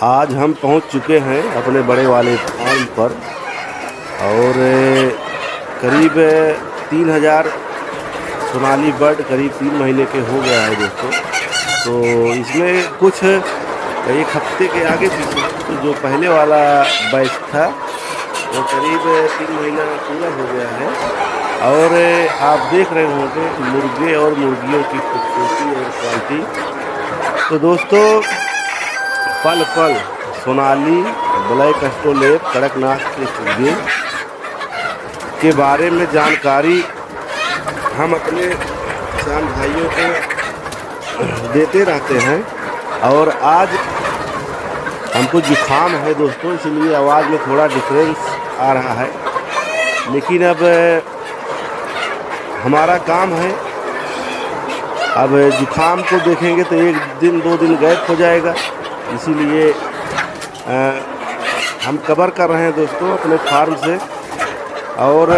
आज हम पहुंच चुके हैं अपने बड़े वाले फार्म पर और करीब 3000 सोनाली बर्ड करीब 3 महीने के हो गया है दोस्तों। तो इसमें कुछ एक हफ्ते के आगे पीछे तो जो पहले वाला बैच था वो करीब 3 महीना पूरा हो गया है। और आप देख रहे होंगे मुर्गे और मुर्गियों की खूबसूरती और क्वालिटी। तो दोस्तों पल पल सोनाली ब्लैक एस्ट्रोलेब कड़कनाथ के चूजे के बारे में जानकारी हम अपने किसान भाइयों को देते रहते हैं। और आज हमको जुकाम है दोस्तों, इसलिए आवाज़ में थोड़ा डिफरेंस आ रहा है, लेकिन अब हमारा काम है। अब जुकाम को देखेंगे तो 1 दिन 2 दिन गायब हो जाएगा, इसीलिए हम कवर कर रहे हैं दोस्तों अपने फार्म से। और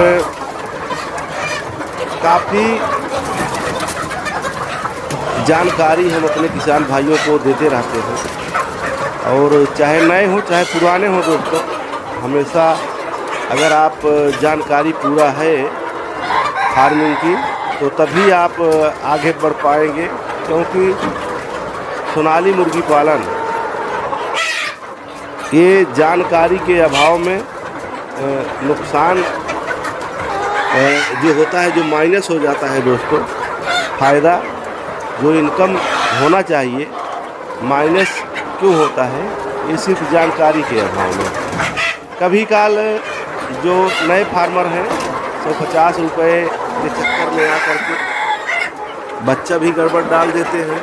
काफ़ी जानकारी हम अपने किसान भाइयों को देते रहते हैं। और चाहे नए हो चाहे पुराने हो दोस्तों, हमेशा अगर आप जानकारी पूरा है फार्मिंग की तो तभी आप आगे बढ़ पाएंगे, क्योंकि सोनाली मुर्गी पालन ये जानकारी के अभाव में नुकसान जो होता है, जो माइनस हो जाता है दोस्तों, फ़ायदा जो इनकम होना चाहिए माइनस क्यों होता है, ये सिर्फ जानकारी के अभाव में। कभी काल जो नए फार्मर हैं 150 रुपये के चक्कर में आकर के बच्चा भी गड़बड़ डाल देते हैं।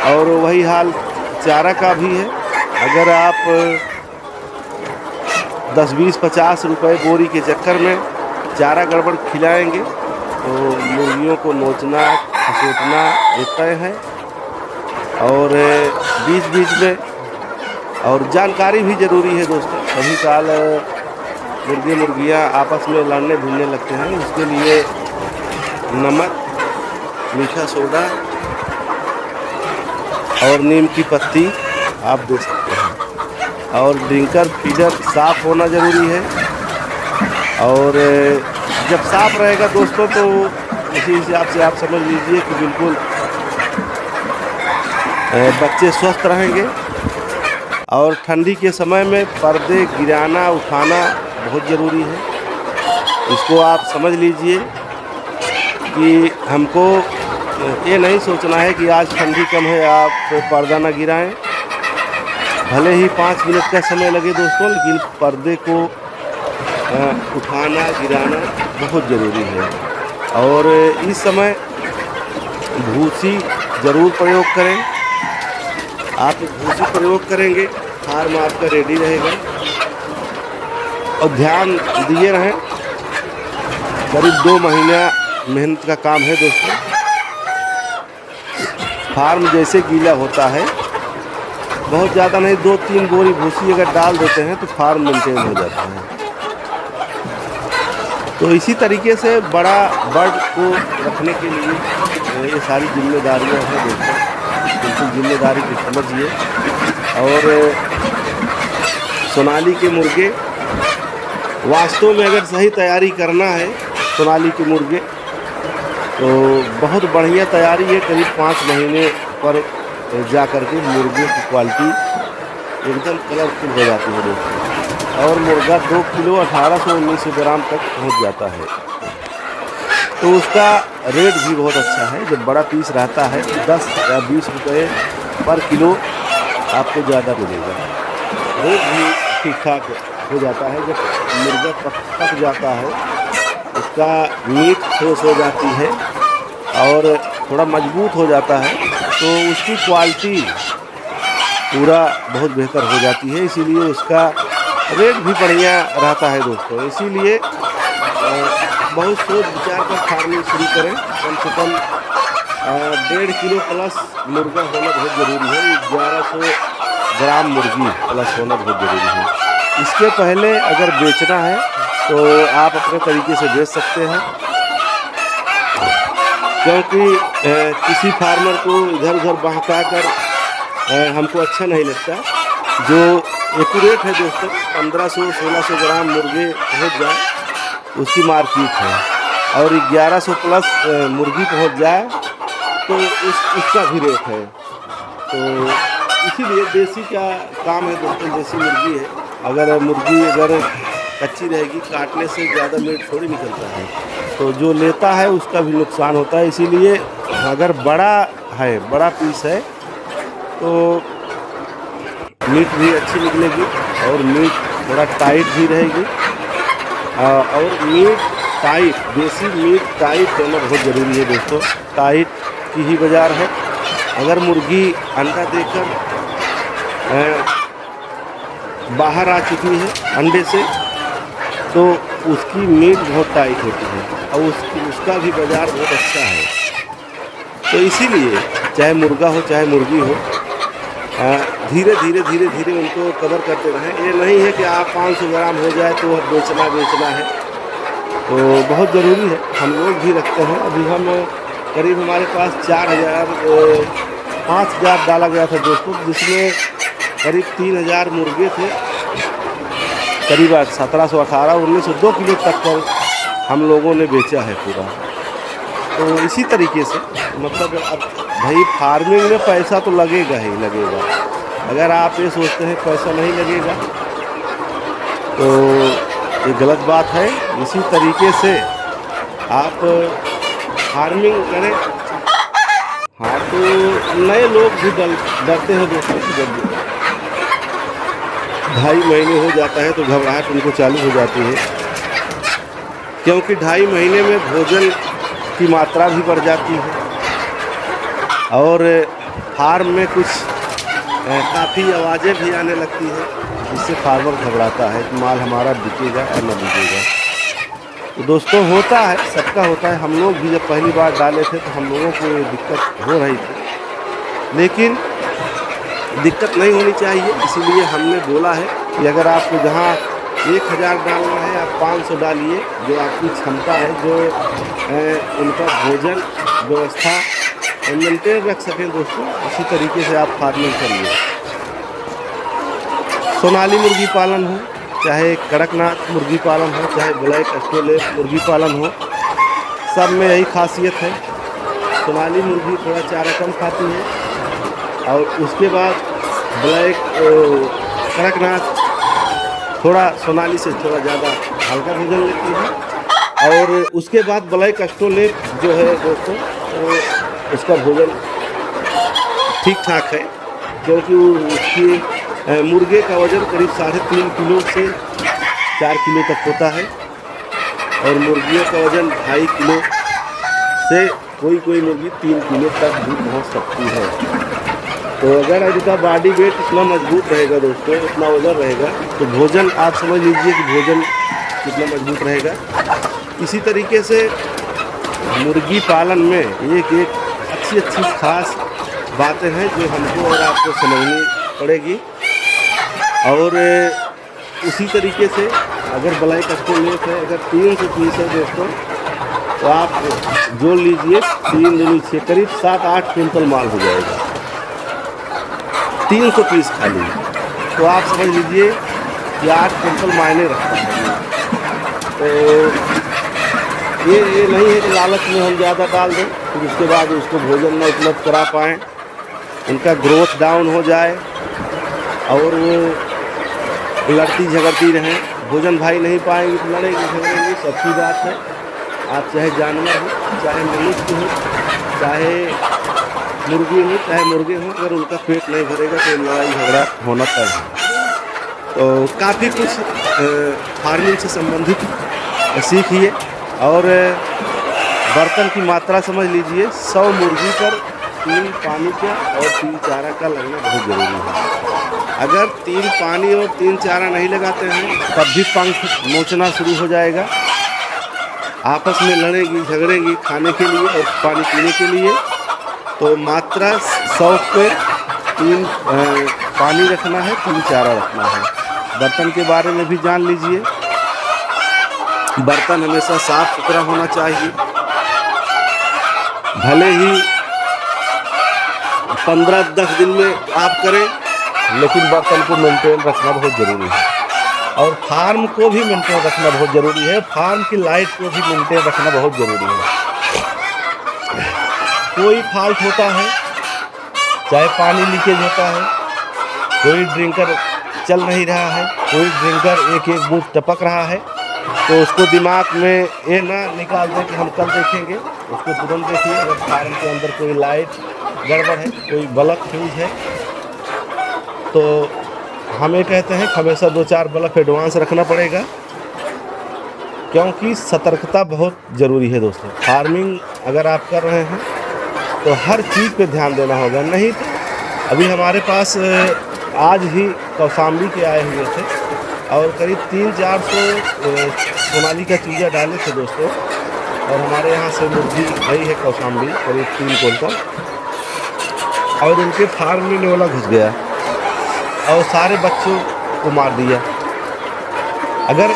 और वही हाल चारा का भी है। अगर आप 10, 20, 50 रुपये बोरी के चक्कर में चारा गड़बड़ खिलाएंगे तो मुर्गियों को नोचना खसोटना देता है। और बीच बीच में और जानकारी भी ज़रूरी है दोस्तों। कभी काल मुर्गे मुर्गियाँ आपस में लड़ने भिड़ने लगते हैं, उसके लिए नमक, मीठा सोडा और नीम की पत्ती आप दे सकते हैं। और ड्रिंकर फीडर साफ़ होना ज़रूरी है। और जब साफ़ रहेगा दोस्तों तो इसी हिसाब से आप समझ लीजिए कि बिल्कुल बच्चे स्वस्थ रहेंगे। और ठंडी के समय में पर्दे गिराना उठाना बहुत ज़रूरी है। इसको आप समझ लीजिए कि हमको ये नहीं सोचना है कि आज ठंडी कम है आप पर्दा ना गिराएं। भले ही 5 मिनट का समय लगे दोस्तों, लेकिन पर्दे को उठाना गिराना बहुत ज़रूरी है। और इस समय भूसी ज़रूर प्रयोग करें। आप भूसी प्रयोग करेंगे फार्म आपका रेडी रहेगा। और ध्यान दिए रहें, करीब 2 महीना मेहनत का काम है दोस्तों। फार्म जैसे गीला होता है, बहुत ज़्यादा नहीं, 2-3 बोरी भूसी अगर डाल देते हैं तो फार्म मेंटेन हो जाता है। तो इसी तरीके से बड़ा बर्ड को रखने के लिए ये सारी जिम्मेदारियां हैं दोस्तों, बिल्कुल जिम्मेदारी की समझिए। और सोनाली के मुर्गे वास्तव में अगर सही तैयारी करना है सोनाली के मुर्गे तो बहुत बढ़िया तैयारी है। करीब 5 महीने पर जा कर के मुर्गे की क्वालिटी एकदम कलरफुल हो जाती है दोस्तों। और मुर्गा 2 किलो 1800-1900 ग्राम तक पहुंच जाता है। तो उसका रेट भी बहुत अच्छा है। जब बड़ा पीस रहता है 10 या 20 रुपये पर किलो आपको ज़्यादा मिलेगा। रेट भी ठीक ठाक हो जाता है। जब मुर्गा पक जाता है, उसका मीट ठोस हो जाती है और थोड़ा मजबूत हो जाता है, तो उसकी क्वालिटी पूरा बहुत बेहतर हो जाती है। इसीलिए उसका रेट भी बढ़िया रहता है दोस्तों। इसीलिए बहुत सोच विचार कर फार्मिंग शुरू करें। कम से कम 1.5 किलो प्लस मुर्गा होना बहुत ज़रूरी है। 1100 ग्राम मुर्गी प्लस होना बहुत ज़रूरी है। इसके पहले अगर बेचना है तो आप अपने तरीके से बेच सकते हैं, क्योंकि किसी फार्मर को इधर उधर बहका कर हमको अच्छा नहीं लगता। जो एक्यूरेट है दोस्तों 1500-1600 ग्राम मुर्गे पहुँच जाए उसकी मार्केट है, और 1100 प्लस मुर्गी पहुँच जाए तो उसका भी रेट है। तो इसीलिए देसी का काम है दोस्तों, देसी मुर्गी है। अगर मुर्गी कच्ची रहेगी, काटने से ज़्यादा मीट थोड़ी निकलता है, तो जो लेता है उसका भी नुकसान होता है। इसीलिए अगर बड़ा पीस है तो मीट भी अच्छी निकलेगी और मीट थोड़ा टाइट भी रहेगी। और मीट टाइट, देसी मीट टाइट रहना बहुत ज़रूरी है दोस्तों। टाइट की ही बाज़ार है। अगर मुर्गी अंडा देकर बाहर आ चुकी है अंडे से, तो उसकी मीट बहुत टाइट होती है और उसका भी बाज़ार बहुत अच्छा है। तो इसीलिए चाहे मुर्गा हो चाहे मुर्गी हो, धीरे धीरे उनको कवर करते रहें। ये नहीं है कि आप 500 ग्राम हो जाए तो बेचना है, तो बहुत ज़रूरी है। हम लोग भी रखते हैं। अभी हम करीब हमारे पास 5,000 डाला गया था दोस्तों, जिसमें करीब 3,000 मुर्गे थे। करीब 1718, 1902 किलो तक पर हम लोगों ने बेचा है पूरा। तो इसी तरीके से मतलब अब भाई फार्मिंग में पैसा तो लगेगा ही लगेगा। अगर आप ये सोचते हैं पैसा नहीं लगेगा तो ये गलत बात है। इसी तरीके से आप फार्मिंग करें। हाँ, तो नए लोग भी डरते हैं दोस्तों, जब 2.5 महीने हो जाता है तो घबराहट उनको चालू हो जाती है, क्योंकि 2.5 महीने में भोजन की मात्रा भी बढ़ जाती है और फार्म में कुछ काफ़ी आवाज़ें भी आने लगती है, जिससे फार्मर घबराता है कि माल हमारा बिकेगा या न बिकेगा। तो दोस्तों होता है, सबका होता है। हम लोग भी जब पहली बार डाले थे तो हम लोगों को ये दिक्कत हो रही थी, लेकिन दिक्कत नहीं होनी चाहिए। इसीलिए हमने बोला है कि अगर आपको जहाँ 1000 डालना है आप 500 डालिए, जो आपकी क्षमता है, जो उनका भोजन व्यवस्था मेंटेन रख सकें दोस्तों, इसी तरीके से आप फार्मिंग करिए। सोनाली मुर्गी पालन हो, चाहे कड़कनाथ मुर्गी पालन हो, चाहे ब्लैक एस्ट्रोलेट मुर्गी पालन हो, सब में यही खासियत है। सोनाली मुर्गी थोड़ा चारा कम खाती है और उसके बाद ब्लैक कड़कनाथ थोड़ा सोनाली से थोड़ा ज़्यादा हल्का भोजन लेती है, और उसके बाद ब्लैक एस्ट्रोलेट जो है दोस्तों, उसका भोजन ठीक ठाक है, क्योंकि उसकी मुर्गे का वज़न करीब 3.5 किलो से 4 किलो तक होता है, और मुर्गियों का वज़न 2.5 किलो से कोई मुर्गी 3 किलो तक भी पहुँच सकती है। तो अगर इनका बॉडी वेट इतना मजबूत रहेगा दोस्तों, इतना वज़न रहेगा, तो भोजन आप समझ लीजिए कि भोजन कितना मजबूत रहेगा। इसी तरीके से मुर्गी पालन में एक अच्छी खास बातें हैं जो हमको और आपको समझनी पड़ेगी। और उसी तरीके से अगर ब्लैक एस्ट्रोलेट है, अगर 300 पीस है दोस्तों, तो आप जोड़ लीजिए 3 दूनी 6, करीब 7-8 क्विंटल माल हो जाएगा। 300 पीस खाली, तो आप समझ लीजिए कि 8 क्विंटल मायने रखता है। तो ये नहीं है कि लालच में हम ज़्यादा डाल दें, फिर उसके बाद उसको भोजन न उपलब्ध करा पाएँ, उनका ग्रोथ डाउन हो जाए और वो लड़ती झगड़ती रहें, भोजन भाई नहीं पाएंगे तो लड़ेंगे झगड़ेंगे, सबकी बात है। आप चाहे जानवर हो, चाहे मनुष्य हो, चाहे मुर्गी हो, चाहे मुर्गे हो, अगर उनका पेट नहीं भरेगा तो लड़ाई झगड़ा होना तय है। तो काफ़ी कुछ फार्मिंग से संबंधित सीखिए। और बर्तन की मात्रा समझ लीजिए, 100 मुर्गी पर 3 पानी का और 3 चारा का लगना बहुत ज़रूरी है। अगर 3 पानी और 3 चारा नहीं लगाते हैं तब भी पंख नोचना शुरू हो जाएगा, आपस में लड़ेगी झगड़ेगी खाने के लिए और पानी पीने के लिए। तो मात्रा 100 पे 3 पानी रखना है, 3 चारा रखना है। बर्तन के बारे में भी जान लीजिए, बर्तन हमेशा साफ सुथरा होना चाहिए। भले ही 15-10 दिन में आप करें, लेकिन बर्तन को मेंटेन रखना बहुत ज़रूरी है और फार्म को भी मेंटेन रखना बहुत ज़रूरी है। फार्म की लाइट को भी मेंटेन रखना बहुत ज़रूरी है। कोई फॉल्ट होता है, चाहे पानी लीकेज होता है, कोई ड्रिंकर चल नहीं रहा है, कोई ड्रिंकर एक एक बूंद टपक रहा है, तो उसको दिमाग में ये ना निकाल दें कि हम कल देखेंगे। उसको तुरंत देखिए अगर फार्म के अंदर कोई लाइट गड़बड़ है, कोई बल्ब फ्यूज है, तो हम ये कहते हैं हमेशा 2-4 बल्ब एडवांस रखना पड़ेगा, क्योंकि सतर्कता बहुत ज़रूरी है दोस्तों। फार्मिंग अगर आप कर रहे हैं तो हर चीज़ पे ध्यान देना होगा, नहीं तो अभी हमारे पास आज ही कौशाम्बी के आए हुए थे और करीब 300-400 सोनाली का चूजा डाले थे दोस्तों, और हमारे यहाँ से मुर्गी गई है कौशाम्बी करीब 3 क्विंटल, और उनके फार्म में नेवला घुस गया और सारे बच्चों को मार दिया। अगर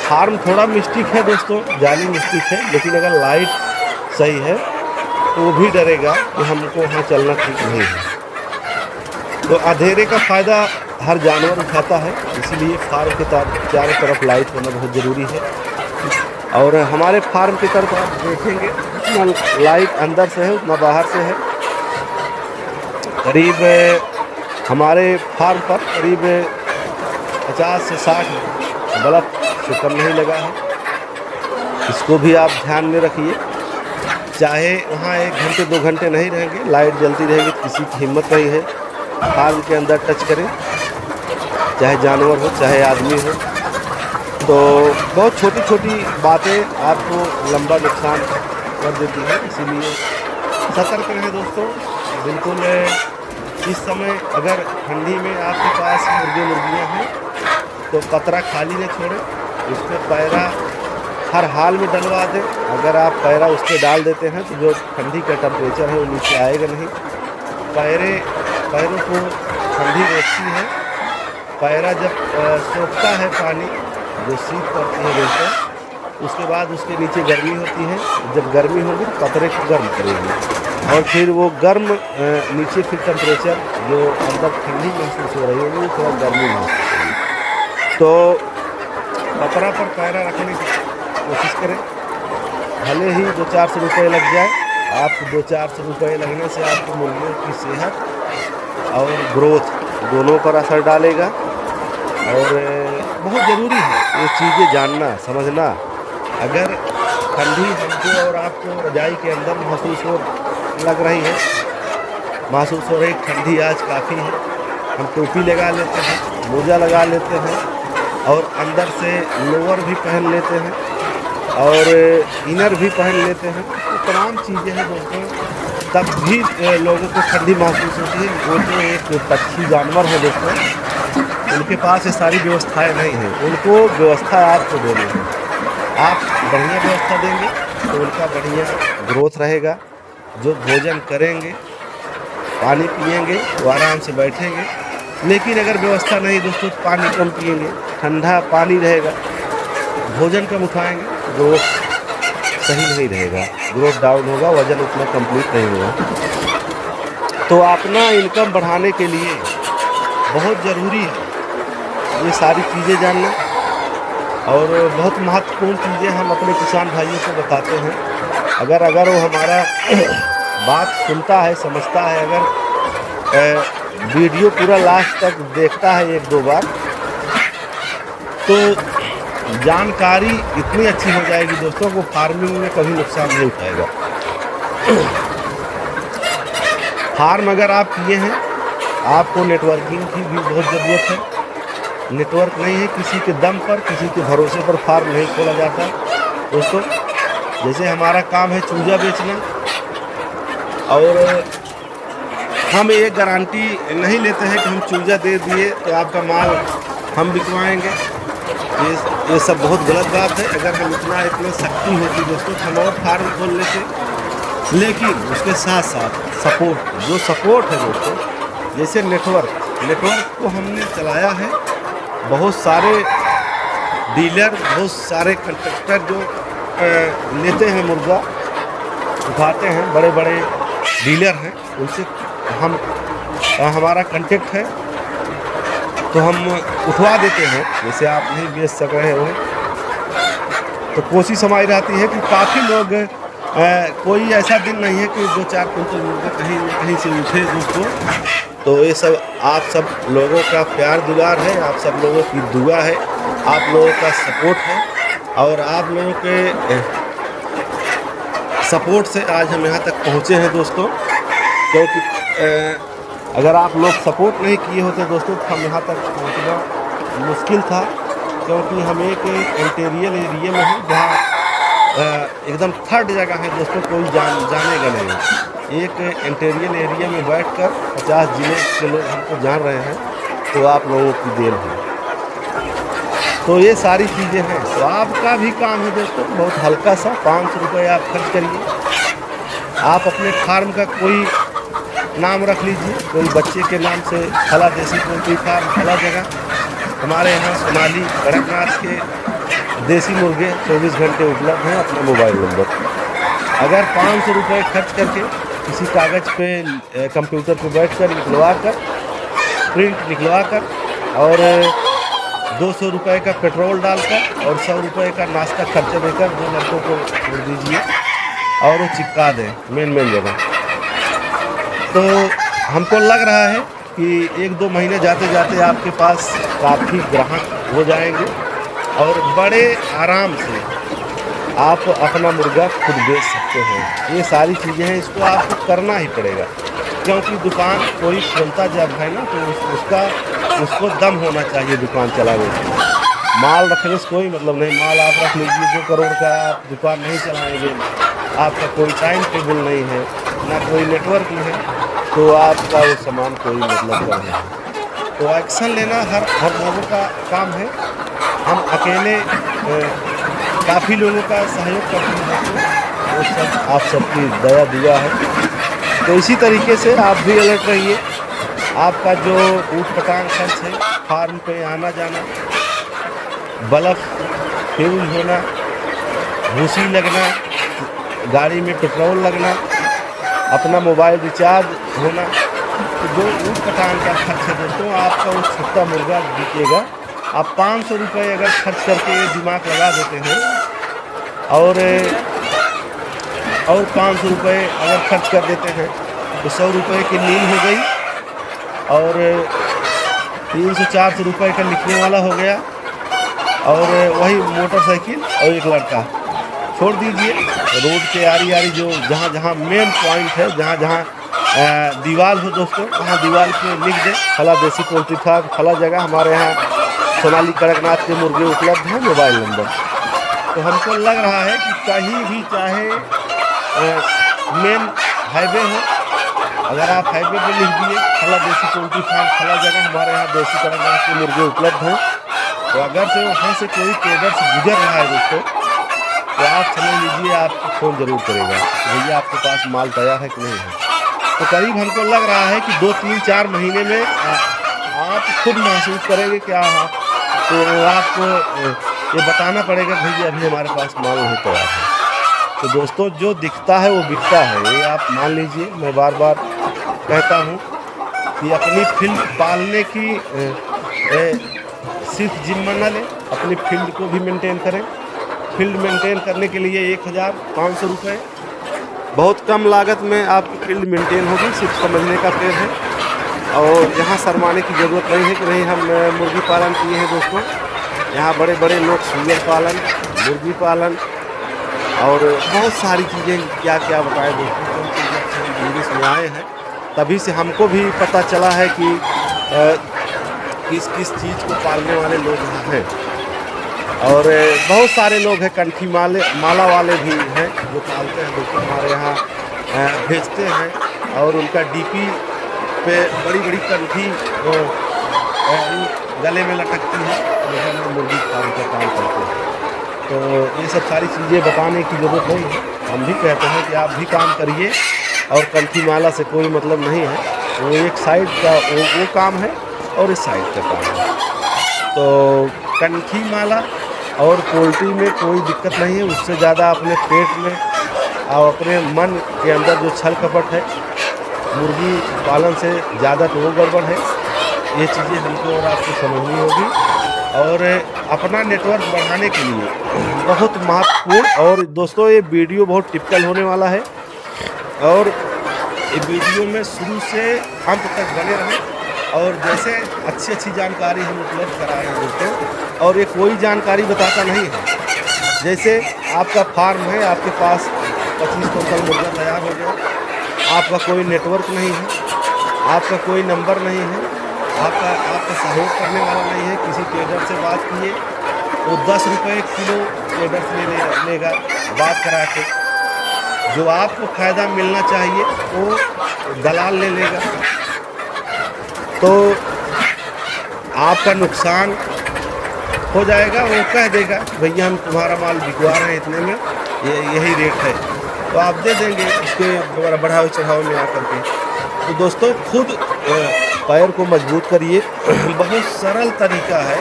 फार्म थोड़ा मिस्टेक है दोस्तों, जाली मिस्टेक है, लेकिन अगर लाइट सही है तो वो भी डरेगा कि हमको वहाँ चलना ठीक नहीं है। तो अंधेरे का फ़ायदा हर जानवर उठाता है, इसलिए फार्म के चारों तरफ लाइट होना बहुत ज़रूरी है। और हमारे फार्म की तरफ आप देखेंगे उतना लाइट अंदर से है उतना बाहर से है। करीब हमारे फार्म पर करीब 50 से 60 बल्ब से कम नहीं लगा है। इसको भी आप ध्यान में रखिए। चाहे वहाँ 1 घंटे 2 घंटे नहीं रहेंगे, लाइट जलती रहेगी, किसी की हिम्मत नहीं है फार्म के अंदर टच करें, चाहे जानवर हो चाहे आदमी हो। तो बहुत छोटी छोटी बातें आपको लंबा नुकसान कर देती है, इसीलिए सतर्क रहें दोस्तों। बिल्कुल इस समय अगर ठंडी में आपके पास मुर्गियाँ हैं तो पतरा खाली न छोड़ें, उस पर पैरा हर हाल में डलवा दें। अगर आप पैरा उस पर डाल देते हैं तो जो ठंडी का टेम्परेचर है वो नीचे आएगा नहीं। पैरों को ठंडी रोकती है। पैरा जब सोखता है पानी जो शीत करती है दोस्तों, उसके बाद उसके नीचे गर्मी होती है। जब गर्मी होगी तो पतरे को गर्म करेगी और फिर वो गर्म नीचे फिर टेम्परेचर जो अंदर ठंडी महसूस हो रही है वो थोड़ा गर्मी महसूस होगी। तो पतरा पर पैरा रखने की कोशिश करें, भले ही 200-400 रुपये लग जाए। आपको 200-400 रुपये लगने से आपको मुर्गियों की सेहत और ग्रोथ दोनों पर असर डालेगा। और बहुत ज़रूरी है ये चीज़ें जानना समझना। अगर ठंडी हमको और आपको रजाई के अंदर महसूस लग रही है, महसूस हो रही ठंडी आज काफ़ी है, हम टोपी लगा लेते हैं, मोजा लगा लेते हैं और अंदर से लोअर भी पहन लेते हैं और इनर भी पहन लेते हैं। तो तमाम चीज़ें हैं दोस्तों, तब भी लोगों को ठंडी महसूस होती है। वो जो एक पक्षी जानवर है दोस्तों, उनके पास ये सारी व्यवस्थाएं नहीं हैं। उनको व्यवस्था आपको देनी है। आप बढ़िया व्यवस्था देंगे तो उनका बढ़िया ग्रोथ रहेगा। जो भोजन करेंगे, पानी पिएंगे, वो आराम से बैठेंगे। लेकिन अगर व्यवस्था नहीं दोस्तों, पानी कम पिएंगे, ठंडा पानी रहेगा, भोजन कम उठाएंगे, ग्रोथ सही नहीं रहेगा, ग्रोथ डाउन होगा, वज़न उतना कंप्लीट नहीं होगा। तो अपना इनकम बढ़ाने के लिए बहुत ज़रूरी है ये सारी चीज़ें जानना। और बहुत महत्वपूर्ण चीज़ें हम अपने किसान भाइयों को बताते हैं। अगर वो हमारा बात सुनता है, समझता है, अगर वीडियो पूरा लास्ट तक देखता है 1-2 बार, तो जानकारी इतनी अच्छी हो जाएगी दोस्तों को फार्मिंग में कभी नुकसान नहीं उठाएगा। फार्म अगर आप किए हैं, आपको नेटवर्किंग की भी बहुत ज़रूरत है। नेटवर्क नहीं है, किसी के दम पर, किसी के भरोसे पर फार्म नहीं खोला जाता दोस्तों। जैसे हमारा काम है चूजा बेचना, और हम ये गारंटी नहीं लेते हैं कि हम चूजा दे दिए तो आपका माल हम बिकवाएंगे। ये सब बहुत गलत बात है। अगर हम इतना शक्ति होती दोस्तों तो हम और फार्म खोल लेते। लेकिन उसके साथ साथ सपोर्ट है दोस्तों, जैसे नेटवर्क को हमने चलाया है। बहुत सारे डीलर, बहुत सारे कंट्रैक्टर जो लेते हैं मुर्गा, उठाते हैं, बड़े बड़े डीलर हैं, उनसे हमारा कांटेक्ट है। तो हम उठवा देते हैं, जैसे आप नहीं बेच सक रहे हो तो कोशिश हमारी रहती है कि काफ़ी लोग कोई ऐसा दिन नहीं है कि 2-4 कुंटल मुर्गा कहीं न कहीं से उठे दोस्तों। तो ये सब आप सब लोगों का प्यार दुलार है, आप सब लोगों की दुआ है, आप लोगों का सपोर्ट है और आप लोगों के सपोर्ट से आज हम यहाँ तक पहुँचे हैं दोस्तों। क्योंकि अगर आप लोग सपोर्ट नहीं किए होते दोस्तों तो हम यहाँ तक पहुँचना मुश्किल था। क्योंकि हम एक इंटीरियर एरिया में हैं जहाँ एकदम थर्ड जगह है दोस्तों, कोई जानेगा नहीं। एक इंटीरियर एरिया में बैठकर 50 जिले के लोग हमको जान रहे हैं, तो आप लोगों की देन है। तो ये सारी चीज़ें हैं। तो आपका भी काम है दोस्तों, बहुत हल्का सा 500 रुपये आप खर्च करिए। आप अपने फार्म का कोई नाम रख लीजिए, कोई बच्चे के नाम से फला देसी पोल्ट्री फार्म फला जगह। हमारे यहाँ सोनाली कड़कनाथ के देसी मुर्गे 24 घंटे उपलब्ध हैं अपना मोबाइल नंबर। अगर 500 रुपये खर्च करके किसी कागज़ पे कंप्यूटर पे बैठ कर निकलवा कर प्रिंट निकलवा कर और 200 रुपये का पेट्रोल डालकर और 100 रुपये का नाश्ता खर्चा देकर 2 लड़कों को छोड़ दीजिए और वो चिपका दें मेन जगह। तो हमको लग रहा है कि 1-2 महीने जाते जाते आपके पास काफ़ी ग्राहक हो जाएंगे और बड़े आराम से आप अपना मुर्गा खुद बेच सकते हैं। ये सारी चीज़ें हैं, इसको आपको करना ही पड़ेगा। क्योंकि दुकान कोई खोलता जब है ना तो उसको दम होना चाहिए दुकान चलाने में। माल रखने से कोई मतलब नहीं, माल आप रख लीजिए 2 करोड़ का, आप दुकान नहीं चलाएंगे, आपका कोई टाइम टेबल नहीं है, ना कोई नेटवर्क नहीं है, तो आपका वो सामान कोई मतलब का नहीं है। तो एक्शन लेना हर लोगों का काम है। हम अकेले काफ़ी लोगों का सहयोग करते हैं, वो सब आप सबकी दया दुआ है। तो इसी तरीके से आप भी अलर्ट रहिए। आपका जो ऊट पटांग खर्च है, फार्म पे आना जाना, बल्ब फ्यूज होना, भूसी लगना, गाड़ी में पेट्रोल लगना, अपना मोबाइल रिचार्ज होना, तो जो ऊट पटांग का खर्च है दोस्तों, आपका वो छोटा मुर्गा बिकेगा। आप 500 रुपये अगर खर्च करके ये दिमाग लगा देते हैं और 500 रुपये अगर खर्च कर देते हैं तो 100 रुपये की नींद हो गई और 300-400 रुपये का लिखने वाला हो गया और वही मोटरसाइकिल और एक लड़का। छोड़ दीजिए रोड के आरी जो जहाँ मेन पॉइंट है, जहाँ दीवार हो दोस्तों, वहाँ दीवार पे लिख दे फला देसी पोल्ट्री फार्म फला जगह, हमारे यहाँ सोनाली कड़कनाथ के मुर्गे उपलब्ध हैं, मोबाइल नंबर। तो हमको लग रहा है कि कहीं भी चाहे मेन हाईवे हो, अगर आप हाईवे पे लिख दिए फला देसी पोल्ट्री फार्म फला जगह, हमारे यहाँ देसी कड़कनाथ के मुर्गे उपलब्ध हैं, तो अगर से वहाँ से कोई ट्रेडर से गुजर रहा है दोस्तों, तो आप समझ लीजिए आपको फ़ोन ज़रूर करेगा भैया आपके पास माल तैयार है कि नहीं है। तो करीब हमको लग रहा है कि 2-3-4 महीने में आप खुद महसूस करेंगे क्या। तो आपको ये बताना पड़ेगा भैया अभी हमारे पास माल नहीं तैयार है। तो दोस्तों जो दिखता है वो बिकता है, ये आप मान लीजिए। मैं बार बार कहता हूँ कि अपनी फील्ड पालने की सिर्फ जिम्मा न लें, अपनी फील्ड को भी मेंटेन करें। फील्ड मेंटेन करने के लिए 1500 रुपये बहुत कम लागत में आपकी फील्ड मेंटेन होगी, सिर्फ समझने का पेड़ है। और यहाँ शर्माने की ज़रूरत नहीं है कि नहीं हम मुर्गी पालन किए हैं दोस्तों। यहाँ बड़े बड़े लोग सुअर पालन, मुर्गी पालन और बहुत सारी चीज़ें क्या क्या बताएं दोस्तों, क्योंकि जब से हम इंग्लिश में आए हैं तभी से हमको भी पता चला है कि किस किस चीज़ को पालने वाले लोग यहाँ हैं। और बहुत सारे लोग हैं, कंठी माला वाले भी हैं जो पालते हैं दोस्तों, हमारे यहाँ भेजते हैं और उनका डीपी पे बड़ी बड़ी कंठी गले में लटकती है, मुर्गी फार्म का काम करते हैं। तो ये सब सारी चीज़ें बताने की ज़रूरत नहीं है, हम भी कहते हैं कि आप भी काम करिए और कंठी माला से कोई मतलब नहीं है, वो एक साइड का वो काम है और इस साइड का काम है। तो कंठी माला और पोल्ट्री में कोई दिक्कत नहीं है, उससे ज़्यादा अपने पेट में और अपने मन के अंदर जो छल कपट है मुर्गी पालन से ज़्यादा तो वो गड़बड़ है। ये चीज़ें हमको और आपको समझनी होगी। और अपना नेटवर्क बढ़ाने के लिए बहुत महत्वपूर्ण, और दोस्तों ये वीडियो बहुत टिपिकल होने वाला है, और ये वीडियो में शुरू से अंत तक बने रहें। और जैसे अच्छी अच्छी जानकारी हम उपलब्ध करा रहे हैं दोस्तों, और ये कोई जानकारी बताता नहीं है। जैसे आपका फार्म है, आपके पास 25 क्विंटल मुर्गा तैयार हो गया, आपका कोई नेटवर्क नहीं है, आपका कोई नंबर नहीं है, आपका सहयोग करने वाला नहीं है, किसी ट्रेडर से बात किए वो 10 रुपये किलो ट्रेडर से लेगा बात करा के, जो आपको फ़ायदा मिलना चाहिए वो दलाल ले लेगा, तो आपका नुकसान हो जाएगा। वो कह देगा भैया हम तुम्हारा माल बिकवा रहे हैं इतने में, यही रेट है, तो आप दे देंगे उसके बढ़ावे चढ़ाव में आकर के। तो दोस्तों खुद पैर को मजबूत करिए। बहुत सरल तरीका है।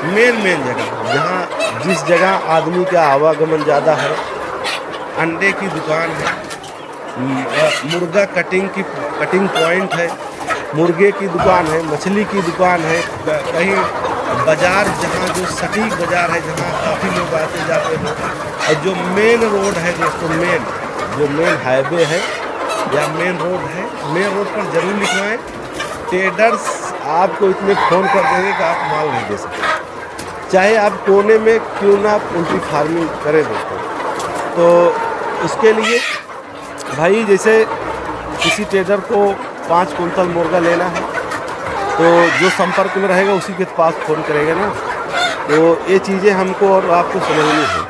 मेन जगह जहाँ जिस जगह आदमी का आवागमन ज़्यादा है, अंडे की दुकान है, मुर्गा कटिंग पॉइंट है, मुर्गे की दुकान है, मछली की दुकान है, कहीं बाज़ार जहाँ जो सटीक बाज़ार है जहाँ काफ़ी लोग आते जाते हैं, और जो मेन रोड है दोस्तों, जो मेन हाईवे है या मेन रोड है, मेन रोड पर ज़रूर लिखवाएं। ट्रेडर्स आपको इतने फ़ोन कर देंगे कि आप माल नहीं दे सकते, चाहे आप कोने में क्यों ना पोल्ट्री फार्मिंग करें दोस्तों। तो उसके लिए भाई जैसे किसी ट्रेडर को 5 कुंटल मुर्गा लेना है, तो जो संपर्क में रहेगा उसी के पास फ़ोन करेगा ना। तो ये चीज़ें हमको और आपको समझनी है।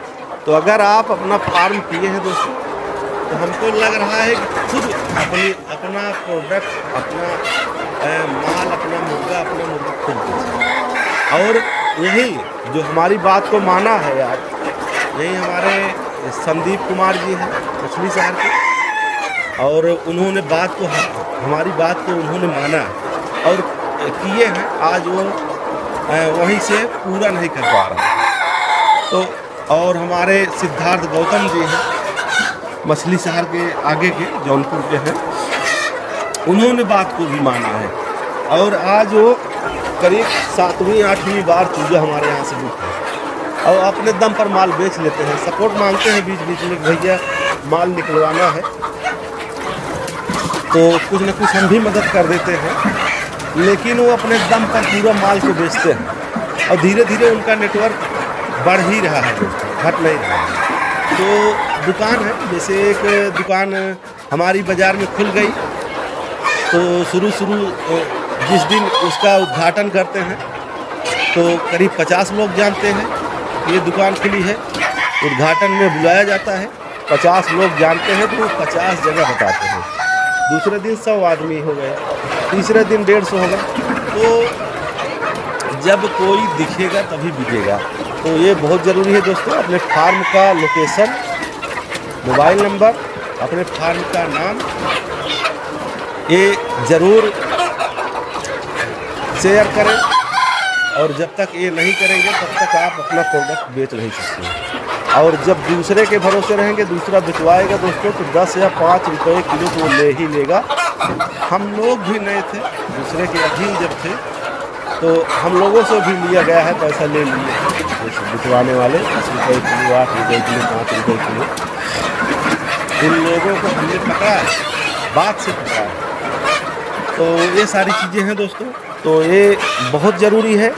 तो अगर आप अपना फार्म किए हैं दोस्तों, तो हमको लग रहा है कि खुद अपना प्रोडक्ट, अपना माल, अपना मुर्गा खुद बेचें। और यही जो हमारी बात को माना है यार, यही हमारे संदीप कुमार जी हैं मछली शहर के, और उन्होंने हमारी बात को उन्होंने माना और किए हैं। आज वो वहीं से पूरा नहीं कर पा रहे। तो और हमारे सिद्धार्थ गौतम जी हैं मछली शहर के आगे के, जौनपुर के हैं, उन्होंने बात को भी माना है। और आज वो करीब 7वीं-8वीं बार चूजा हमारे यहाँ से बिकता है, और अपने दम पर माल बेच लेते हैं। सपोर्ट मांगते हैं बीच बीच में, भैया माल निकलवाना है, तो कुछ न कुछ हम भी मदद कर देते हैं, लेकिन वो अपने दम पर पूरा माल को बेचते हैं, और धीरे धीरे उनका नेटवर्क बढ़ ही रहा है दोस्तों, घट नहीं रहा है। तो दुकान है, जैसे एक दुकान हमारी बाज़ार में खुल गई, तो शुरू जिस दिन उसका उद्घाटन करते हैं तो करीब 50 लोग जानते हैं ये दुकान खुली है। उद्घाटन में बुलाया जाता है, 50 लोग जानते हैं, तो 50 जगह बताते हैं। दूसरे दिन 100 आदमी हो गए, तीसरे दिन 150 होगा। तो जब कोई दिखेगा तभी बिकेगा। तो ये बहुत ज़रूरी है दोस्तों, अपने फार्म का लोकेशन, मोबाइल नंबर, अपने फार्म का नाम, ये ज़रूर शेयर करें। और जब तक ये नहीं करेंगे तब तक आप अपना प्रोडक्ट बेच नहीं सकते। और जब दूसरे के भरोसे रहेंगे, दूसरा बिचवाएगा दोस्तों, तो 10 या 5 रुपये किलो तो वो ले ही लेगा। हम लोग भी नए थे, दूसरे के अधीन जब थे, तो हम लोगों से भी लिया गया है, पैसा ले लिए जैसे बिचवाने वाले, 10 रुपये किलो, 8 रुपये किलो, 5 रुपये किलो। उन लोगों को हमने पकड़ा है, बात से पकड़ा है। तो ये सारी चीज़ें हैं दोस्तों। तो ये बहुत ज़रूरी है।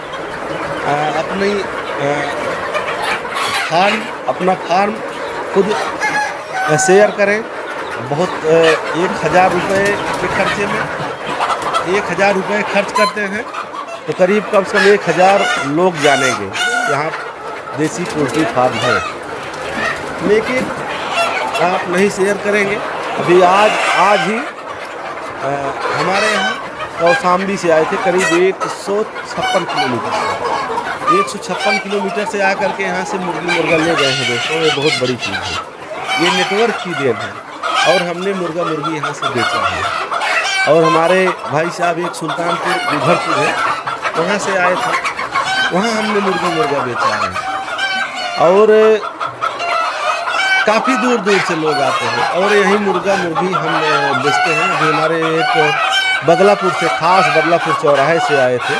अपना फार्म खुद शेयर करें। बहुत 1000 रुपये के खर्चे में 1000 रुपये खर्च करते हैं, तो करीब कम से कम 1000 लोग जानेंगे यहाँ देसी पोल्ट्री फार्म है। लेकिन आप नहीं शेयर करेंगे। अभी आज ही हमारे यहाँ कौशाम्बी से आए थे, करीब 156 किलोमीटर से 156 किलोमीटर से आकर के यहाँ से मुर्गा ले गए हैं दोस्तों। ये बहुत बड़ी चीज़ है, ये नेटवर्क की देन है। और हमने मुर्गी यहाँ से बेचा है। और हमारे भाई साहब एक सुल्तानपुर उधरपुर है, वहाँ से आए थे, वहाँ हमने मुर्गा बेचा है। और काफ़ी दूर दूर से लोग आते हैं और यही मुर्गी हम बेचते हैं। अभी हमारे एक बदलापुर से, खास बदलापुर चौराहे से आए थे,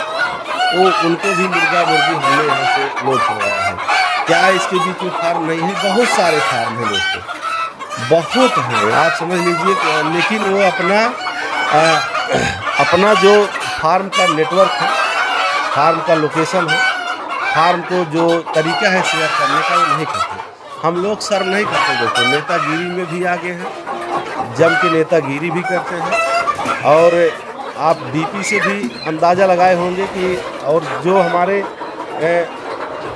वो उनको भी मुर्गा मुर्गी हमने यहाँ से लोड करवाया है। क्या इसके बीच में फार्म नहीं है? बहुत सारे फार्म हैं दोस्तों, बहुत हैं, आप समझ लीजिए। लेकिन वो अपना जो फार्म का नेटवर्क है, फार्म का लोकेशन है, फार्म को जो तरीका है शेयर करने का, वो नहीं करते। हम लोग शर्म नहीं करते दोस्तों, नेतागिरी में भी आगे हैं, जम के नेतागिरी भी करते हैं। और आप डीपी से भी अंदाज़ा लगाए होंगे कि, और जो हमारे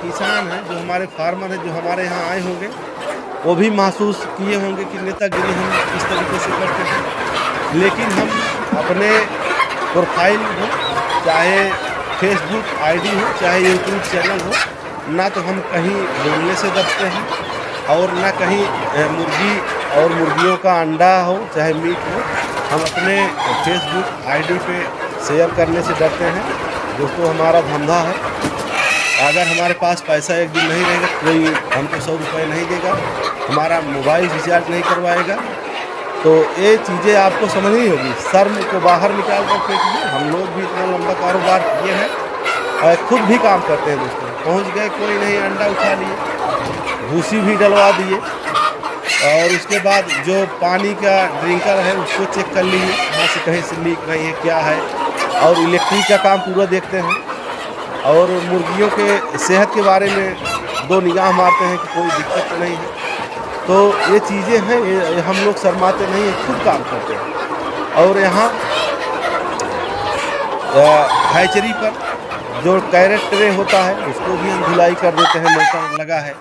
किसान हैं, जो हमारे फार्मर हैं, जो हमारे यहाँ आए होंगे, वो भी महसूस किए होंगे कि नेतागिरी हम इस तरीके से करते हैं। लेकिन हम अपने प्रोफाइल हो, चाहे फेसबुक आईडी हो, चाहे यूट्यूब चैनल हो, ना तो हम कहीं बोलने से डरते हैं, और ना कहीं मुर्गी और मुर्गियों का अंडा हो, चाहे मीट हो, हम अपने फेसबुक आईडी पे शेयर करने से डरते हैं। दोस्तों हमारा धंधा है, अगर हमारे पास पैसा एक दिन नहीं रहेगा, कोई हमको 100 रुपये नहीं देगा, हमारा मोबाइल रिचार्ज नहीं करवाएगा, तो ये चीज़ें आपको समझनी होगी। शर्म को बाहर निकाल कर फेंकिए। हम लोग भी इतना लंबा कारोबार किए हैं, खुद भी काम करते हैं दोस्तों। पहुंच गए, कोई नहीं, अंडा उठा लिए, भूसी भी डलवा दिए, और उसके बाद जो पानी का ड्रिंकर है उसको चेक कर लीजिए, वहाँ से कहीं से लीक नहीं है, क्या है। और इलेक्ट्रिक का काम पूरा देखते हैं, और मुर्गियों के सेहत के बारे में 2 निगाह मारते हैं कि कोई दिक्कत तो नहीं है। तो ये चीज़ें हैं, ये हम लोग शर्माते नहीं हैं, खुद काम करते हैं। और यहाँ हैचरी पर जो कैरेट ट्रे होता है, उसको भी हम धुलाई कर देते हैं, मोटर लगा है,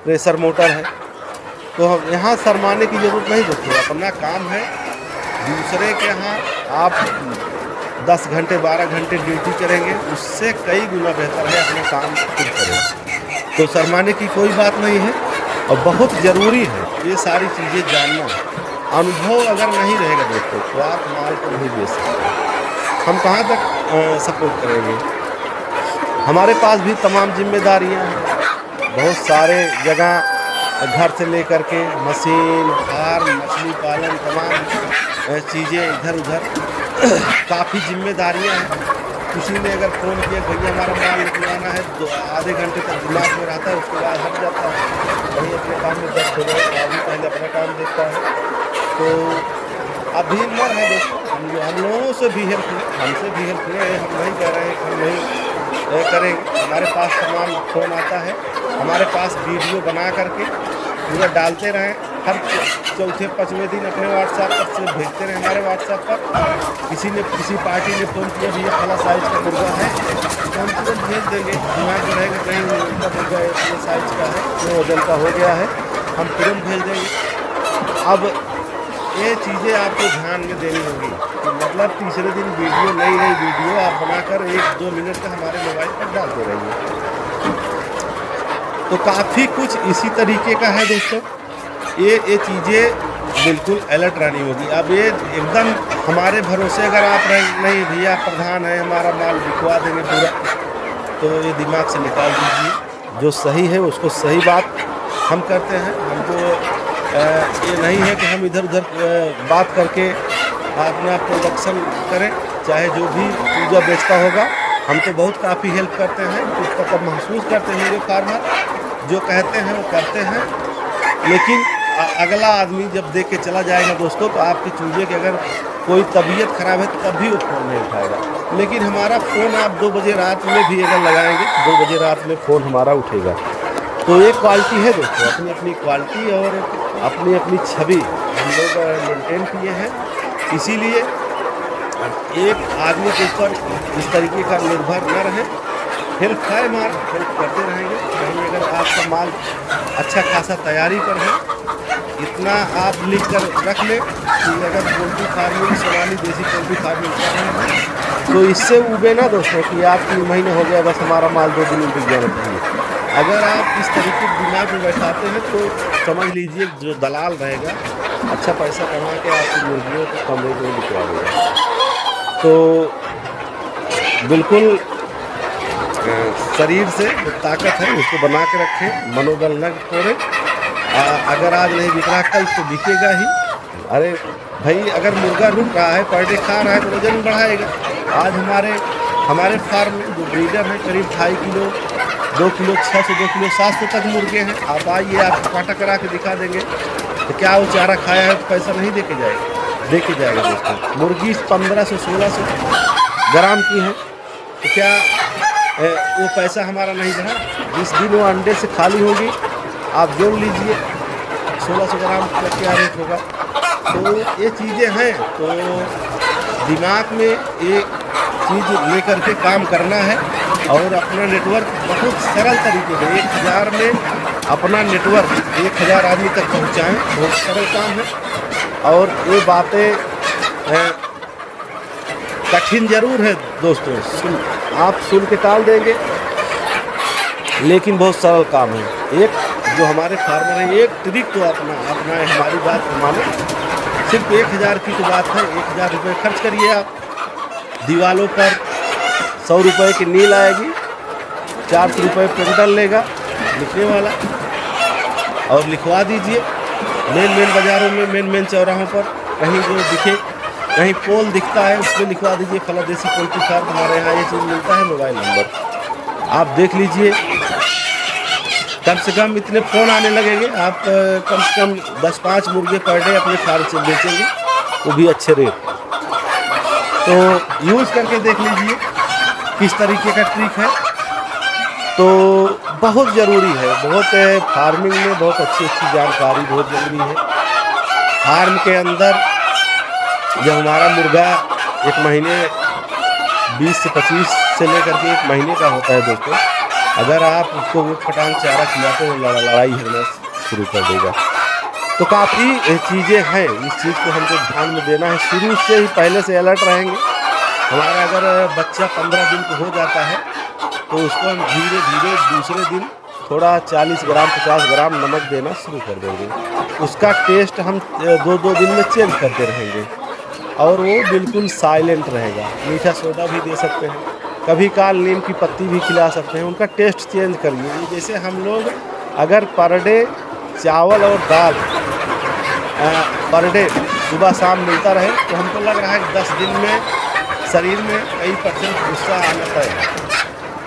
प्रेशर मोटर है। तो हम यहाँ शर्माने की ज़रूरत नहीं दोस्तों, अपना काम है। दूसरे के यहाँ आप 10 घंटे 12 घंटे ड्यूटी करेंगे, उससे कई गुना बेहतर है अपना काम खुद करें। तो शर्माने की कोई बात नहीं है, और बहुत ज़रूरी है ये सारी चीज़ें जानना। अनुभव अगर नहीं रहेगा दोस्तों, तो आप माल को नहीं बेच सकते। हम कहाँ तक सपोर्ट करेंगे? हमारे पास भी तमाम जिम्मेदारियाँ हैं, बहुत सारे जगह, घर से लेकर के मशीन, फार्म, मछली पालन, तमाम चीज़ें इधर उधर काफ़ी जिम्मेदारियां हैं। किसी ने अगर फ़ोन किया भैया हमारा माल निकलवाना है, तो आधे घंटे तक दिमाग में रहता है, उसके बाद हट जाता है, वही अपने काम में व्यस्त हो गए, आदमी पहले अपना काम देखता है। तो अभी मर है दोस्तों, हम लोगों से भी हेल्प लें, हमसे भी हेल्प लें। हम नहीं कह रहे हैं कि हम नहीं करेंगे। हमारे पास तमाम फ़ोन आता है, हमारे पास वीडियो बना करके पूरा डालते रहें, हर चौथे 5वें दिन अपने व्हाट्सएप पर से भेजते रहें। हमारे व्हाट्सएप पर किसी पार्टी ने फ़ोन किया भैया फला साइज़ का मुर्गा है, तो हम तुरंत भेज देंगे। दिमाग में रहेगा कहीं उनका मुर्गा इतने साइज़ का है, इतने वजन का हो गया है, हम तुरंत भेज देंगे। अब ये चीज़ें आपको ध्यान में देनी होगी कि मतलब तीसरे दिन वीडियो, नई वीडियो आप बनाकर 1-2 मिनट का हमारे मोबाइल पर डालते रहिए। तो काफ़ी कुछ इसी तरीके का है दोस्तों। ये चीज़ें बिल्कुल अलर्ट रहनी होगी। अब ये एकदम हमारे भरोसे अगर आप नहीं भैया प्रधान है, हमारा माल बिकवा देंगे पूरा, तो ये दिमाग से निकाल दीजिए। जो सही है उसको सही बात हम करते हैं। हमको ये नहीं है कि हम इधर उधर बात करके अपना प्रोडक्शन करें, चाहे जो भी पूजा बेचता होगा। हम तो बहुत काफ़ी हेल्प करते हैं, उसका तब महसूस करते हैं जो फार्मर जो कहते हैं वो करते हैं। लेकिन अगला आदमी जब देख के चला जाएगा दोस्तों, तो आपकी चूजे की अगर कोई तबीयत ख़राब है तब भी वो फ़ोन नहीं उठाएगा। लेकिन हमारा फ़ोन आप 2 बजे रात में भी अगर लगाएंगे, 2 बजे रात में फ़ोन हमारा उठेगा। तो ये क्वालिटी है दोस्तों, अपनी अपनी क्वालिटी और अपनी अपनी छवि हम लोग मेंटेन किए हैं। इसीलिए एक आदमी के ऊपर इस तरीके का निर्भर न रहे। हेल्प है हमारा, हेल्प करते रहेंगे। कहीं अगर आपका माल अच्छा खासा तैयारी पर है, इतना आप लिख कर रख लें कि अगर पोल्ट्री फार्मिंग, सोनाली देसी पोल्ट्री फार्मिंग कर रहे हैं, तो इससे उबे ना दोस्तों कि आप 3 महीने हो गया बस हमारा माल 2 दिन में बिक जाना चाहिए। अगर आप इस तरीके दिमाग में बैठाते हैं तो समझ लीजिए जो दलाल रहेगा अच्छा पैसा कमा के आपकी मुर्गियों को कम रेट में बिकवा देगा। तो बिल्कुल शरीर से जो ताकत है उसको बना के रखें, मनोबल न तोड़ें। अगर आज नहीं बिक रहा कल तो बिकेगा ही। अरे भाई, अगर मुर्गा रुक रहा है, पर डे खा रहा है, तो वजन बढ़ाएगा। आज हमारे फार्म में जो ब्रीडर है, करीब 2.5 किलो, 2 किलो 600, 2 किलो 700 तक मुर्गे हैं। आप आइए, आपको कांटा करा के दिखा देंगे। तो क्या वो चारा खाया है तो पैसा नहीं दे के जाएगा दोस्तों। मुर्गी 1500 से 1600 ग्राम की है, तो क्या वो पैसा हमारा नहीं रहा? जिस दिन वो अंडे से खाली होगी, आप जोड़ लीजिए 1600 ग्राम का क्या रेट होगा। तो ये चीज़ें हैं, तो दिमाग में ये चीज़ लेकर के काम करना है और अपना नेटवर्क बहुत सरल तरीके से 1000 में अपना नेटवर्क 1000 आदमी तक पहुंचाएं। बहुत सरल काम है और ये बातें कठिन जरूर है दोस्तों, आप सुन के टाल देंगे, लेकिन बहुत सरल काम है। एक जो हमारे फार्मर हैं, एक ट्रिक तो अपना है, हमारी बात माने। सिर्फ 1000 की तो बात है, 1000 रुपये खर्च करिए आप। दीवालों पर 100 रुपये की नील आएगी, 400 रुपये प्रिंटर लेगा लिखने वाला, और लिखवा दीजिए। मेन बाज़ारों में, मेन चौराहों पर कहीं जो दिखे, कहीं पोल दिखता है, उसमें लिखवा दीजिए फला देसी पोल्ट्री फार्म, हमारे यहाँ ये चीज़ मिलता है, मोबाइल नंबर आप देख लीजिए। कम से कम इतने फ़ोन आने लगेंगे, आप कम से कम 10-5 मुर्गे पर डे अपने फार्म से बेचेंगे, वो भी अच्छे रेट। तो यूज़ करके देख लीजिए किस तरीके का ट्रिक है। तो बहुत ज़रूरी है, बहुत फार्मिंग में बहुत अच्छी जानकारी बहुत ज़रूरी है। फार्म के अंदर जब हमारा मुर्गा 1 महीने 20 से 25 से लेकर के 1 महीने का होता है दोस्तों, अगर आप उसको वो फटांग चारा खिलाते हो, लड़ाई होना शुरू कर देगा। तो काफ़ी चीज़ें हैं, इस चीज़ को हमको ध्यान में देना है, शुरू से ही पहले से अलर्ट रहेंगे। हमारा अगर बच्चा 15 दिन को हो जाता है, तो उसको हम धीरे धीरे दूसरे दिन थोड़ा 40 ग्राम 50 ग्राम नमक देना शुरू कर देंगे। उसका टेस्ट हम 2-2 दिन में चेंज करते रहेंगे और वो बिल्कुल साइलेंट रहेगा। मीठा सोडा भी दे सकते हैं, कभी काल नीम की पत्ती भी खिला सकते हैं, उनका टेस्ट चेंज करिए। जैसे हम लोग अगर पर डे चावल और दाल पर डे सुबह शाम मिलता रहे, तो हमको लग रहा है कि 10 दिन में शरीर में कई % गुस्सा आना तय है।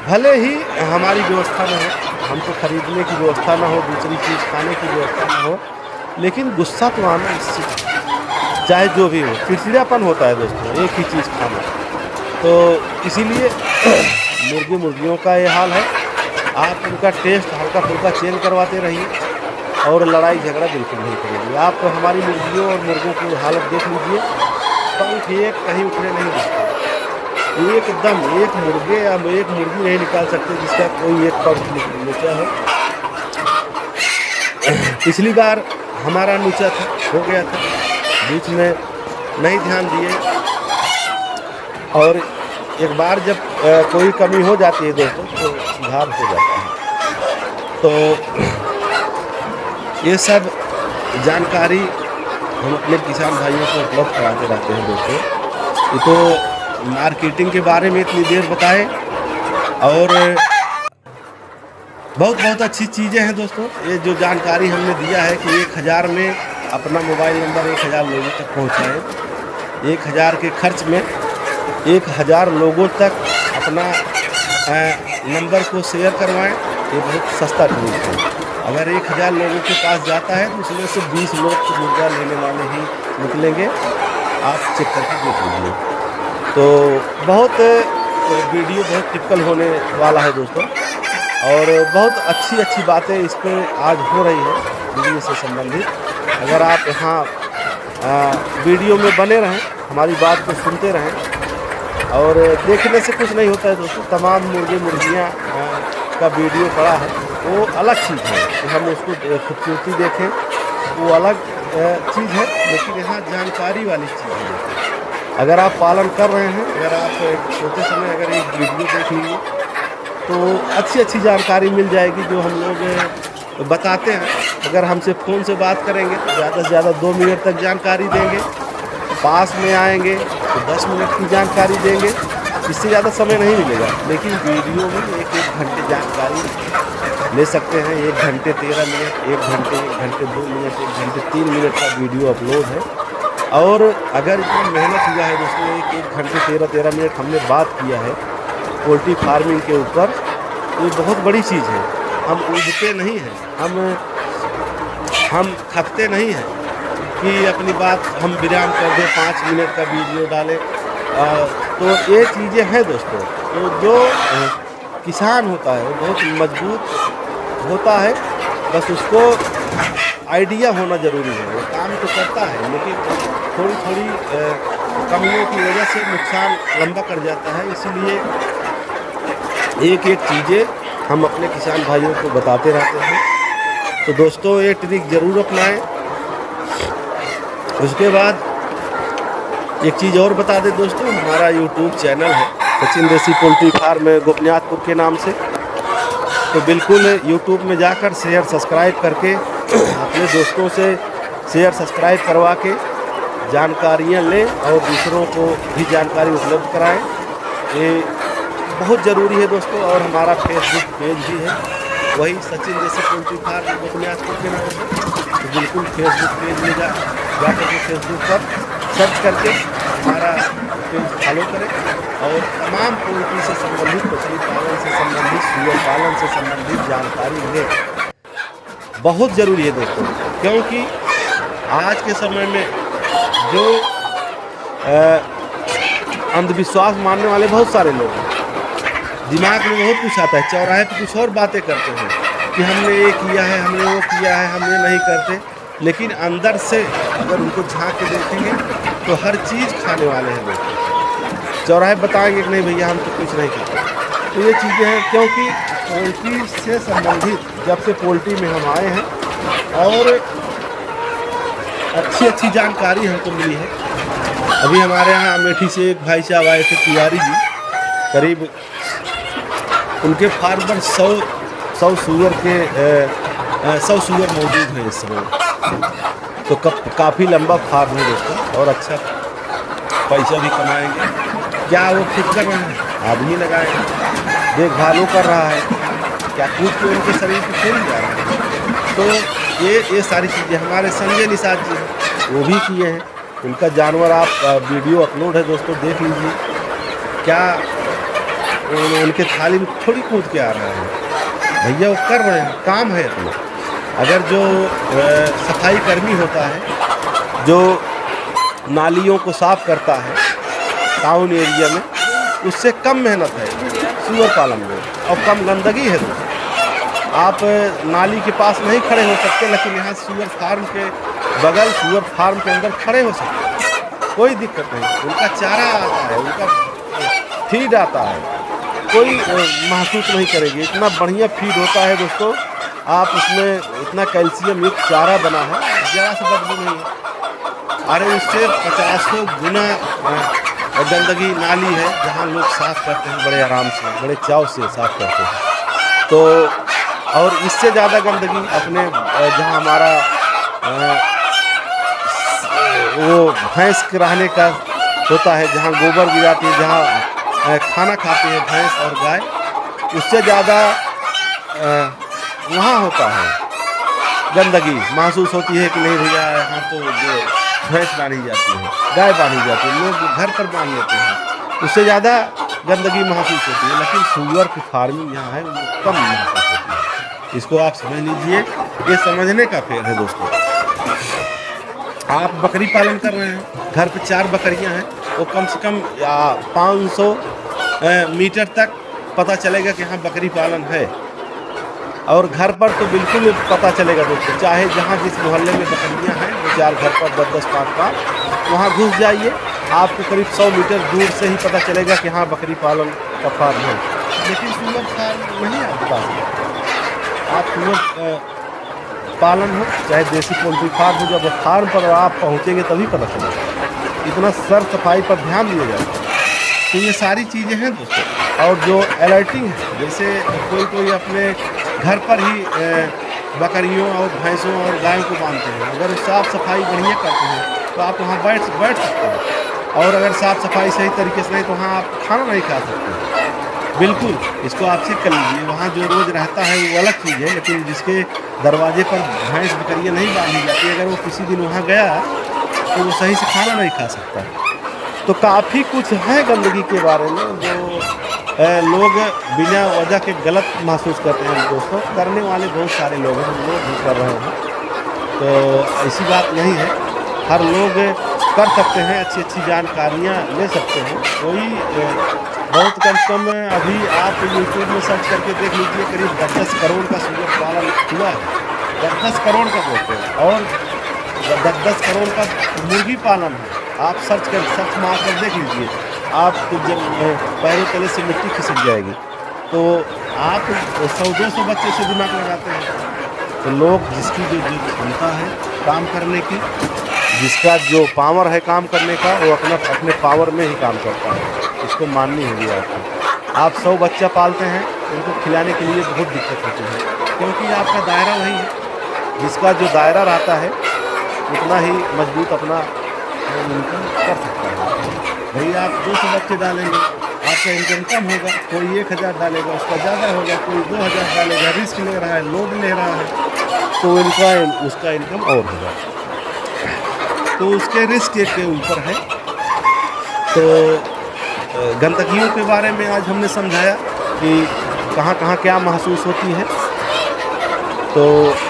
भले ही हमारी व्यवस्था न हो, हमको खरीदने की व्यवस्था ना हो, दूसरी चीज़ खाने की व्यवस्था ना हो, लेकिन गुस्सा तो आना निश्चित, चाहे जो भी हो। चिड़चिड़ापन होता है दोस्तों एक ही चीज़ खाना। तो इसीलिए मुर्गियों का ये हाल है। आप उनका टेस्ट हल्का फुल्का चेंज करवाते रहिए और लड़ाई झगड़ा बिल्कुल नहीं करेंगे। आप हमारी मुर्गियों और मुर्गों की हालत देख लीजिए, पंख एक कहीं उठने नहीं देते, एकदम एक मुर्गे या एक मुर्गी नहीं निकाल सकते जिसका कोई एक पंख नीचा हो। पिछली बार हमारा नीचा हो गया था, बीच में नहीं ध्यान दिए, और एक बार जब कोई कमी हो जाती है दोस्तों, तो सुधार हो जाता है। तो ये सब जानकारी हम अपने किसान भाइयों को उपलब्ध कराते रहते हैं दोस्तों। ये तो मार्केटिंग के बारे में इतनी देर बताए, और बहुत अच्छी चीज़ें हैं दोस्तों। ये जो जानकारी हमने दिया है कि 1000 में अपना मोबाइल नंबर 1000 लोगों तक पहुंचाएं, 1000 के खर्च में 1000 लोगों तक अपना नंबर को शेयर करवाएं। ये बहुत सस्ता टूल है। अगर 1000 लोगों के पास जाता है तो उसमें से 20 लोग मुर्गा लेने वाले ही निकलेंगे। आप चेक करके देख लीजिए। तो बहुत वीडियो बहुत टिपिकल होने वाला है दोस्तों, और बहुत अच्छी बातें इस पर आज हो रही है बिजनेस से संबंधित। अगर आप यहाँ वीडियो में बने रहें, हमारी बात को सुनते रहें, और देखने से कुछ नहीं होता है दोस्तों। तमाम मुर्गियाँ का वीडियो पड़ा है, वो अलग चीज़ है कि हम उसको खूबसूरती देखें, वो अलग चीज़ है, लेकिन यहाँ जानकारी वाली चीज़ है। अगर आप पालन कर रहे हैं, अगर आप एक छोटे समय अगर एक वीडियो देख लीजिए, तो अच्छी जानकारी मिल जाएगी जो हम लोग बताते हैं। अगर हमसे फ़ोन से बात करेंगे तो ज़्यादा से ज़्यादा 2 मिनट तक जानकारी देंगे, पास में आएंगे तो 10 मिनट की जानकारी देंगे, इससे ज़्यादा समय नहीं मिलेगा। लेकिन वीडियो में 1 घंटे जानकारी ले सकते हैं। 1 घंटे 13 मिनट, 1 घंटे 2 मिनट, 1 घंटे 3 मिनट का वीडियो अपलोड है। और अगर इतना मेहनत हुआ है दोस्तों, एक घंटे 13-13 मिनट हमने बात किया है पोल्ट्री फार्मिंग के ऊपर, ये बहुत बड़ी चीज़ है। हम उबते नहीं हैं, हम थकते नहीं हैं कि अपनी बात हम विराम कर दें, 5 मिनट का वीडियो डालें। तो ये चीज़ें हैं दोस्तों। तो जो किसान होता है वो बहुत मजबूत होता है, बस उसको आइडिया होना ज़रूरी है। वो काम तो करता है लेकिन थोड़ी थोड़ी कमियों की वजह से नुकसान लंबा कर जाता है। इसीलिए एक एक चीज़ें हम अपने किसान भाइयों को बताते रहते हैं। तो दोस्तों ये ट्रिक ज़रूर अपनाएं। उसके बाद एक चीज़ और बता दें दोस्तों, हमारा यूट्यूब चैनल है सचिन देसी पोल्ट्री फार्म गोपनीनाथपुर के नाम से। तो बिल्कुल यूट्यूब में जाकर शेयर सब्सक्राइब करके अपने दोस्तों से शेयर सब्सक्राइब करवा के जानकारियाँ लें और दूसरों को भी जानकारी उपलब्ध कराएं। ये बहुत ज़रूरी है दोस्तों। और हमारा फेसबुक पेज भी है, वही सचिन देसी पोल्ट्री फार्म गोपनीनाथपुर के नाम से। तो बिल्कुल फेसबुक पेज में जाकर के फेसबुक पर सर्च करके हमारा पेज फॉलो करें और तमाम पोल्ट्री से संबंधित, मछली पालन से संबंधित, सूअर पालन से संबंधित जानकारी लें। बहुत ज़रूरी है दोस्तों, क्योंकि आज के समय में जो अंधविश्वास मानने वाले बहुत सारे लोग हैं। दिमाग में बहुत कुछ आता है, चौराहे पर कुछ और बातें करते हैं कि हमने ये किया है, हमने वो किया है, हम ये नहीं करते। लेकिन अंदर से अगर उनको झांक के देखेंगे तो हर चीज़ खाने वाले हैं लोग। चौराहे बताएंगे कि नहीं भैया हम तो कुछ नहीं करते। तो ये चीज़ें हैं, क्योंकि पोल्ट्री से संबंधित जब से पोल्ट्री में हम आए हैं और अच्छी जानकारी हमको मिली है। अभी हमारे यहाँ अमेठी से एक भाई साहब आए थे, तिवारी जी, करीब उनके फार्म पर 100 सूअर के 100 सूअर मौजूद हैं इस समय। तो काफ़ी लंबा फार्म है दोस्तों और अच्छा पैसा भी कमाएंगे। क्या वो खुद कर रहे हैं, आदमी लगाए, देखभालों कर रहा है, क्या कूद के उनके शरीर को खेल जा रहा है। तो ये सारी चीज़ें हमारे संजय निषाद जी हैं, वो भी किए हैं। उनका जानवर आप वीडियो अपलोड है दोस्तों, देख लीजिए। क्या उनके थाली में थोड़ी कूद के आ रहा है, भैया वो कर रहे हैं, काम है अपना। अगर जो सफाई कर्मी होता है, जो नालियों को साफ़ करता है टाउन एरिया में, उससे कम मेहनत है सूअर पालन में और कम गंदगी है दोस्तों। आप नाली के पास नहीं खड़े हो सकते, लेकिन यहाँ सूअर फार्म के बगल, सूअर फार्म के अंदर खड़े हो सकते, कोई दिक्कत नहीं। उनका चारा आता है, उनका फीड आता है, कोई महसूस नहीं करेगी। इतना बढ़िया फीड होता है दोस्तों, आप उसमें इतना कैल्शियम युक्त चारा बना है, ज़रा सा बदबू नहीं है। अरे उससे 50 गुना गंदगी नाली है जहाँ लोग साफ़ करते हैं, बड़े आराम से, बड़े चाव से साफ़ करते हैं। तो और इससे ज़्यादा गंदगी अपने जहाँ हमारा वो भैंस के रहने का होता है, जहाँ गोबर गिराती है, जहाँ खाना खाते हैं भैंस और गाय, उससे ज़्यादा वहाँ होता है गंदगी। महसूस होती है कि नहीं भैया यहाँ तो जो भैंस बांधी जाती है, गाय बांधी जाती है, लोग घर पर बांध लेते हैं, उससे ज़्यादा गंदगी महसूस होती है। लेकिन सूअर की फार्मिंग यहाँ है वो कम महसूस होती है। इसको आप समझ लीजिए, ये समझने का फेर है दोस्तों। आप बकरी पालन कर रहे हैं, घर पे 4 बकरियां हैं, वो कम से कम 500 मीटर तक पता चलेगा कि हाँ बकरी पालन है। और घर पर तो बिल्कुल पता चलेगा दोस्तों, चाहे जहाँ जिस मोहल्ले में बकरियाँ हैं, 2-4 घर पर 10-10, 5-5, वहाँ घुस जाइए, आपको करीब 100 मीटर दूर से ही पता चलेगा कि हाँ बकरी पालन का फार्म है। लेकिन सूअर फार्म नहीं आप बता सकते। आप सूअर पालन हो चाहे देसी पोल्ट्री फार्म हो, जब फार्म पर आप पहुँचेंगे तभी पता चलेगा। इतना सर सफाई पर ध्यान दिया जाता है। तो ये सारी चीज़ें हैं दोस्तों। और जो अलर्टिंग है, जैसे कोई अपने घर पर ही बकरियों और भैंसों और गायों को बांधते हैं, अगर साफ़ सफाई बढ़िया करते हैं तो आप वहाँ बैठ सकते हैं। और अगर साफ़ सफाई सही तरीके से नहीं तो वहाँ आप खाना नहीं खा सकते। बिल्कुल इसको आप चेक कर लीजिए। वहाँ जो रोज़ रहता है वो अलग चीज़ है, लेकिन जिसके दरवाजे पर भैंस बकरियाँ नहीं बांधी जाती, अगर वो किसी दिन वहाँ गया तो वो सही से खाना नहीं खा सकता। तो काफ़ी कुछ है गंदगी के बारे में जो लोग बिना वजह के गलत महसूस करते हैं दोस्तों। करने वाले बहुत सारे लोग हैं, हम लोग भी कर रहे हैं, तो ऐसी बात नहीं है। हर लोग कर सकते हैं, अच्छी अच्छी जानकारियाँ ले सकते हैं। कोई बहुत कम से कम अभी आप यूट्यूब में सर्च करके देख लीजिए, करीब 10-10 करोड़ का सूअर पालन हुआ है। 10-10 करोड़ का बोलते हैं, और 10-10 करोड़ का मुर्गी पालन है। आप सर्च मार कर देख लीजिए, आपको जब पैरों तले से मिट्टी खिसक जाएगी। तो आप 100-200 बच्चे से दिमाग लगाते हैं। तो लोग जिसकी जो क्षमता है काम करने की, जिसका जो पावर है काम करने का, वो अपने पावर में ही काम करता है। इसको माननी होगी आपको। आप 100 बच्चा पालते हैं, उनको खिलाने के लिए बहुत दिक्कत होती है, क्योंकि आपका दायरा वही है। जिसका जो दायरा रहता है उतना ही मजबूत अपना इनकम कर सकता है। भैया आप 200 बच्चे डालेंगे, आपका इनकम कम होगा। कोई 1000 डालेगा, उसका ज़्यादा होगा। कोई 2000 डालेगा, रिस्क ले रहा है, लोड ले रहा है, तो उसका इनकम और होगा। तो उसके रिस्क के ऊपर है। तो गंदगियों के बारे में आज हमने समझाया कि कहाँ कहाँ क्या महसूस होती है। तो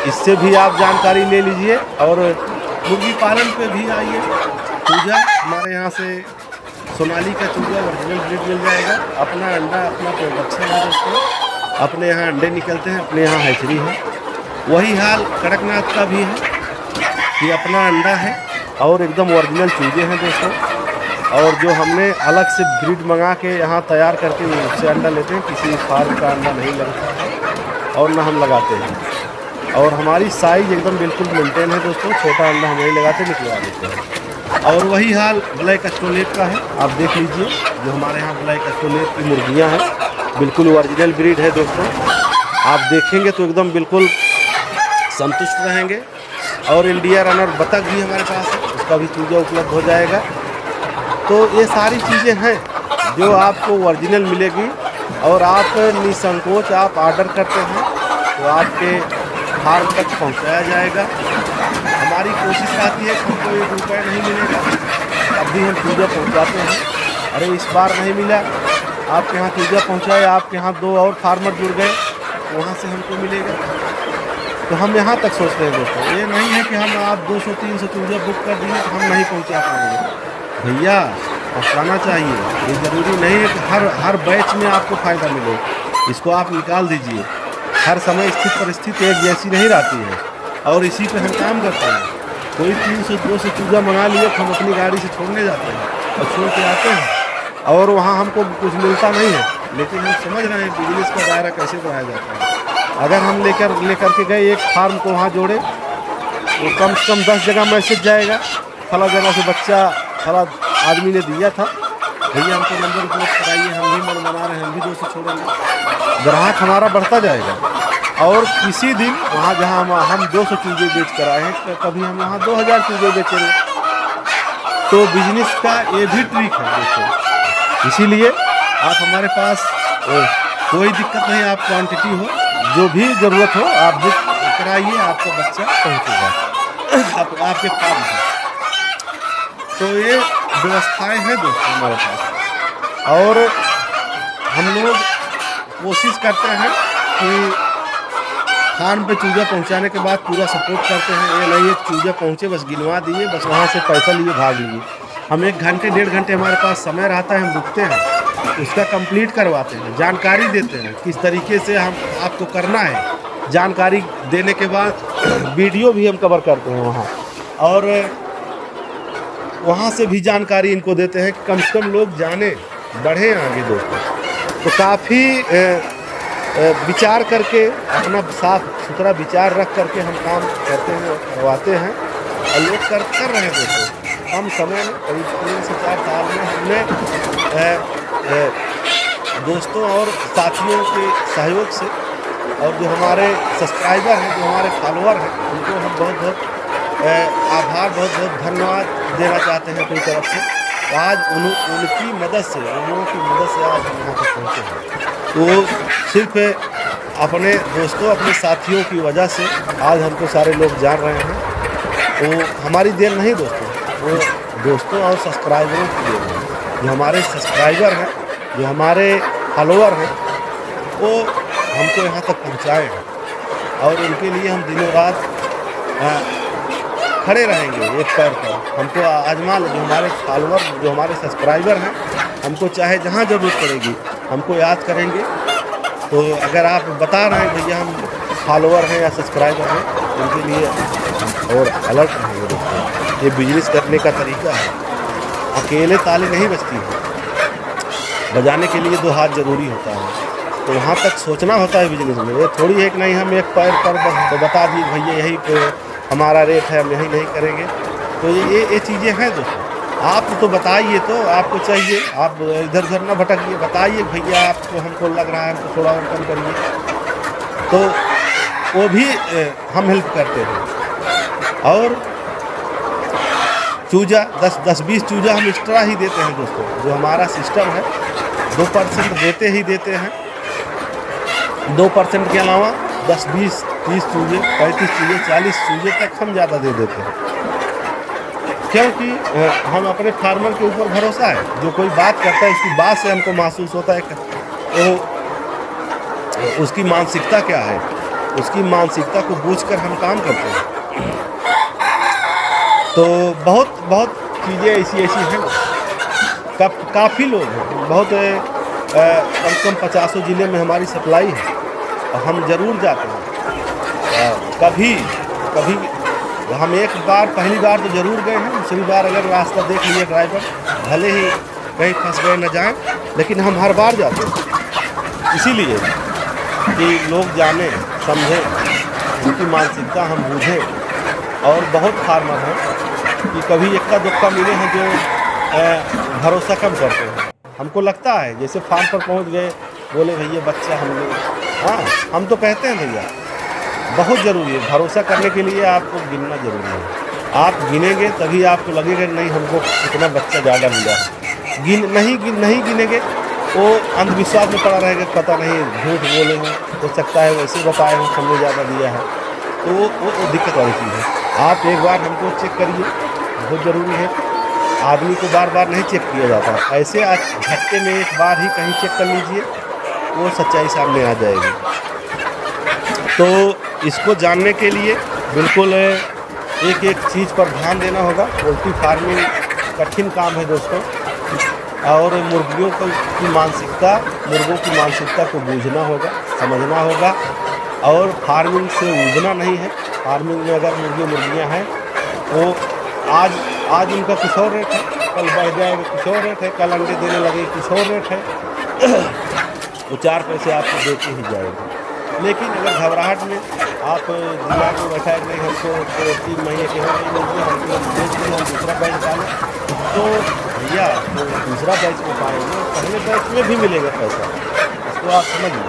इससे भी आप जानकारी ले लीजिए। और मुर्गी पालन पे भी आइए। चूजा हमारे यहाँ से सोनाली का चूजा ओरिजिनल ब्रीड मिल जाएगा। अपना अंडा, अपना प्रोडक्शन है दोस्तों। अपने यहाँ अंडे निकलते हैं, अपने यहाँ हैचरी है। वही हाल कड़कनाथ का भी है कि अपना अंडा है और एकदम ओरिजिनल चूजे हैं दोस्तों। और जो हमने अलग से ब्रीड मंगा के यहाँ तैयार करके उससे अंडा लेते हैं, किसी फार्म का अंडा नहीं लगता है और ना हम लगाते हैं। और हमारी साइज़ एकदम बिल्कुल मेंटेन है दोस्तों। छोटा अंडा हम वही लगाते निकलवा देते हैं। और वही हाल ब्लैक एस्ट्रोलेट का है। आप देख लीजिए, जो हमारे यहाँ ब्लैक एस्ट्रोलेट की मुर्गियाँ हैं, बिल्कुल ओरिजिनल ब्रीड है दोस्तों। आप देखेंगे तो एकदम बिल्कुल संतुष्ट रहेंगे। और इंडिया रनर बतख भी हमारे पास है, उसका भी चूजा उपलब्ध हो जाएगा। तो ये सारी चीज़ें हैं जो आपको ओरिजिनल मिलेगी। और आप निसंकोच आप ऑर्डर करते हैं तो आपके फार्म तक पहुंचाया जाएगा। हमारी कोशिश रहती है कि हमको 1 रुपये नहीं मिलेगा, तब भी हम चूजा पहुंचाते हैं। अरे इस बार नहीं मिला, आपके यहाँ चूजा पहुंचाए, आपके यहाँ 2 और फार्मर जुड़ गए, वहाँ से हमको मिलेगा। तो हम यहाँ तक सोचते हैं दोस्तों। ये नहीं है कि हम आप 200-300 चूजा बुक कर दिए तो हम नहीं पहुँचा पाएंगे। भैया पहुँचाना चाहिए। ये ज़रूरी नहीं है कि हर बैच में आपको फ़ायदा मिले। इसको आप निकाल दीजिए। हर समय स्थित परिस्थिति एक जैसी नहीं रहती है, और इसी पे हम काम करते हैं। कोई 300-200 चूजा मंगा लिए तो हम अपनी गाड़ी से छोड़ने जाते हैं और छोड़ के आते हैं, और वहाँ हमको कुछ मिलता नहीं है। लेकिन हम समझ रहे हैं बिजनेस का दायरा कैसे बढ़ाया जाता है। अगर हम लेकर के गए एक फार्म को वहाँ जोड़े, तो कम से कम 10 जगह मैसेज जाएगा, फला जगह से बच्चा फला आदमी ने दिया था, भैया हमको नंबर उपलब्ध कराइए, हम भी मन बना रहे हैं, हम भी 200 छोड़ेंगे। ग्राहक हमारा बढ़ता जाएगा। और किसी दिन वहाँ जहाँ हम 200 चूजे बेच कर आए हैं, तो कभी हम वहाँ 2000 चूजे बेचेंगे। तो बिजनेस का ये भी ट्रिक है दोस्तों। इसीलिए आप हमारे पास कोई दिक्कत नहीं, आप क्वांटिटी हो, जो भी ज़रूरत हो आप बुक कराइए, आपका बच्चा पहुँचेगा आपके फार्म पर। तो ये व्यवस्थाएं हैं दोस्तों हमारे पास। और हम लोग कोशिश करते हैं कि फार्म पे चूजा पहुंचाने के बाद पूरा सपोर्ट करते हैं। ये नहीं एक चूजा पहुंचे बस गिनवा दिए, बस वहाँ से पैसा लिए भाग लिए। हम 1 घंटे 1.5 घंटे हमारे पास समय रहता है, हम रुकते हैं, उसका कंप्लीट करवाते हैं, जानकारी देते हैं किस तरीके से हम आपको करना है। जानकारी देने के बाद वीडियो भी हम कवर करते हैं वहाँ, और वहाँ से भी जानकारी इनको देते हैं कि कम से कम लोग जाने बढ़े आगे दोस्तों। तो काफ़ी विचार करके, अपना साफ सुथरा विचार रख करके हम काम करते हैं और करवाते हैं, और लोग कर रहे हैं दोस्तों। कम समय में करीब 3 से 4 साल में हमने दोस्तों और साथियों के सहयोग से, और जो हमारे सब्सक्राइबर हैं, जो हमारे फॉलोअर हैं, उनको हम बहुत बहुत आभार, बहुत बहुत धन्यवाद देना चाहते हैं अपनी तरफ से। आज उनकी मदद से, उन लोगों की मदद से आज हम यहाँ तक पहुँचे हैं। तो सिर्फ अपने दोस्तों, अपने साथियों की वजह से आज हमको सारे लोग जान रहे हैं। तो हमारी देन नहीं दोस्तों, वो दोस्तों और सब्सक्राइबरों के लिए है। जो हमारे सब्सक्राइबर हैं, जो हमारे फॉलोअर हैं, वो हमको यहाँ तक पहुँचाए हैं और उनके लिए हम दिनों रात खड़े रहेंगे एक पैर पर। हमको आजमा लो, जो हमारे फॉलोअर, जो हमारे सब्सक्राइबर हैं, हमको चाहे जहाँ ज़रूरत पड़ेगी हमको याद करेंगे। तो अगर आप बता रहे हैं भैया हम फॉलोअर हैं या सब्सक्राइबर हैं, उनके लिए और अलर्ट रहेंगे दोस्तों। ये बिजनेस करने का तरीका है, अकेले ताली नहीं बजती है, बजाने के लिए दो हाथ ज़रूरी होता है। तो वहाँ तक सोचना होता है बिजनेस में। ये थोड़ी है कि नहीं हम एक पैर पर बता दिए भैया यही पे हमारा रेट है, हम यही नहीं करेंगे। तो ये चीज़ें हैं दोस्तों। आप तो बताइए, तो आपको चाहिए, आप इधर उधर ना भटकिए, बताइए भैया आपको हमको लग रहा है, हमको थोड़ा और कम करिए, तो वो भी हम हेल्प करते हैं। और चूजा 10-20 चूजा हम एक्स्ट्रा ही देते हैं दोस्तों। जो हमारा सिस्टम है 2% देते ही देते हैं। 2% के अलावा 10, 20, 30 चूजे, 35 चूजे, 40 चूजे तक हम ज़्यादा दे देते हैं, क्योंकि हम अपने फार्मर के ऊपर भरोसा है। जो कोई बात करता है उसकी बात से हमको महसूस होता है कि वो उसकी मानसिकता क्या है, उसकी मानसिकता को बूझकर हम काम करते हैं। तो बहुत चीज़ें ऐसी हैं। काफ़ी लोग हैं, बहुत कम से कम 50 ज़िले में हमारी सप्लाई है और हम ज़रूर जाते हैं। कभी हम एक बार, पहली बार तो ज़रूर गए हैं, दूसरी बार अगर रास्ता देख लिए ड्राइवर, भले ही कहीं फंस गए न जाएं, लेकिन हम हर बार जाते हैं। इसीलिए कि लोग जाने समझें, उनकी मानसिकता हम बूझें। और बहुत फार्मर हैं कि कभी इक्का दुक्का मिले हैं जो भरोसा कम करते हैं। हमको लगता है जैसे फार्म पर पहुंच गए, बोले भैया बच्चा हम लोग, हाँ हम तो कहते हैं भैया बहुत ज़रूरी है। भरोसा करने के लिए आपको गिनना ज़रूरी है। आप गिनेंगे तभी आपको लगेगा नहीं हमको कितना बच्चा ज़्यादा मिला है। नहीं गिनेंगे, वो अंधविश्वास में पड़ा रहेगा, पता नहीं झूठ बोले हैं, हो सकता है वैसे बताए हो हमने ज़्यादा दिया है, तो वो दिक्कत वाली चीज़ है। आप एक बार हमको चेक करिए, बहुत ज़रूरी है। आदमी को बार बार नहीं चेक किया जाता, ऐसे आज झटके में एक बार ही कहीं चेक कर लीजिए, वो सच्चाई सामने आ जाएगी। तो इसको जानने के लिए बिल्कुल एक चीज़ पर ध्यान देना होगा। पोल्ट्री फार्मिंग कठिन काम है दोस्तों, और मुर्गियों की मानसिकता को बूझना होगा, समझना होगा। और फार्मिंग से ऊबना नहीं है। फार्मिंग में अगर मुर्गियाँ हैं तो आज उनका कुछ और रेट है, कल बढ़ जाएगा कुछ और रेट है, कल अंडे देने लगे कुछ और रेट है, वो 4 पैसे आपको देते ही जाएगा। लेकिन अगर घबराहट में आप दिमाग में बैठा नहीं हमको 3 महीने के हो गए मुर्गी, हमको बेच दें, हम दूसरा बैच डालें, तो भैया तो दूसरा बैच में पाएंगे, पहले बैच में भी मिलेगा पैसा, इसको आप समझिए।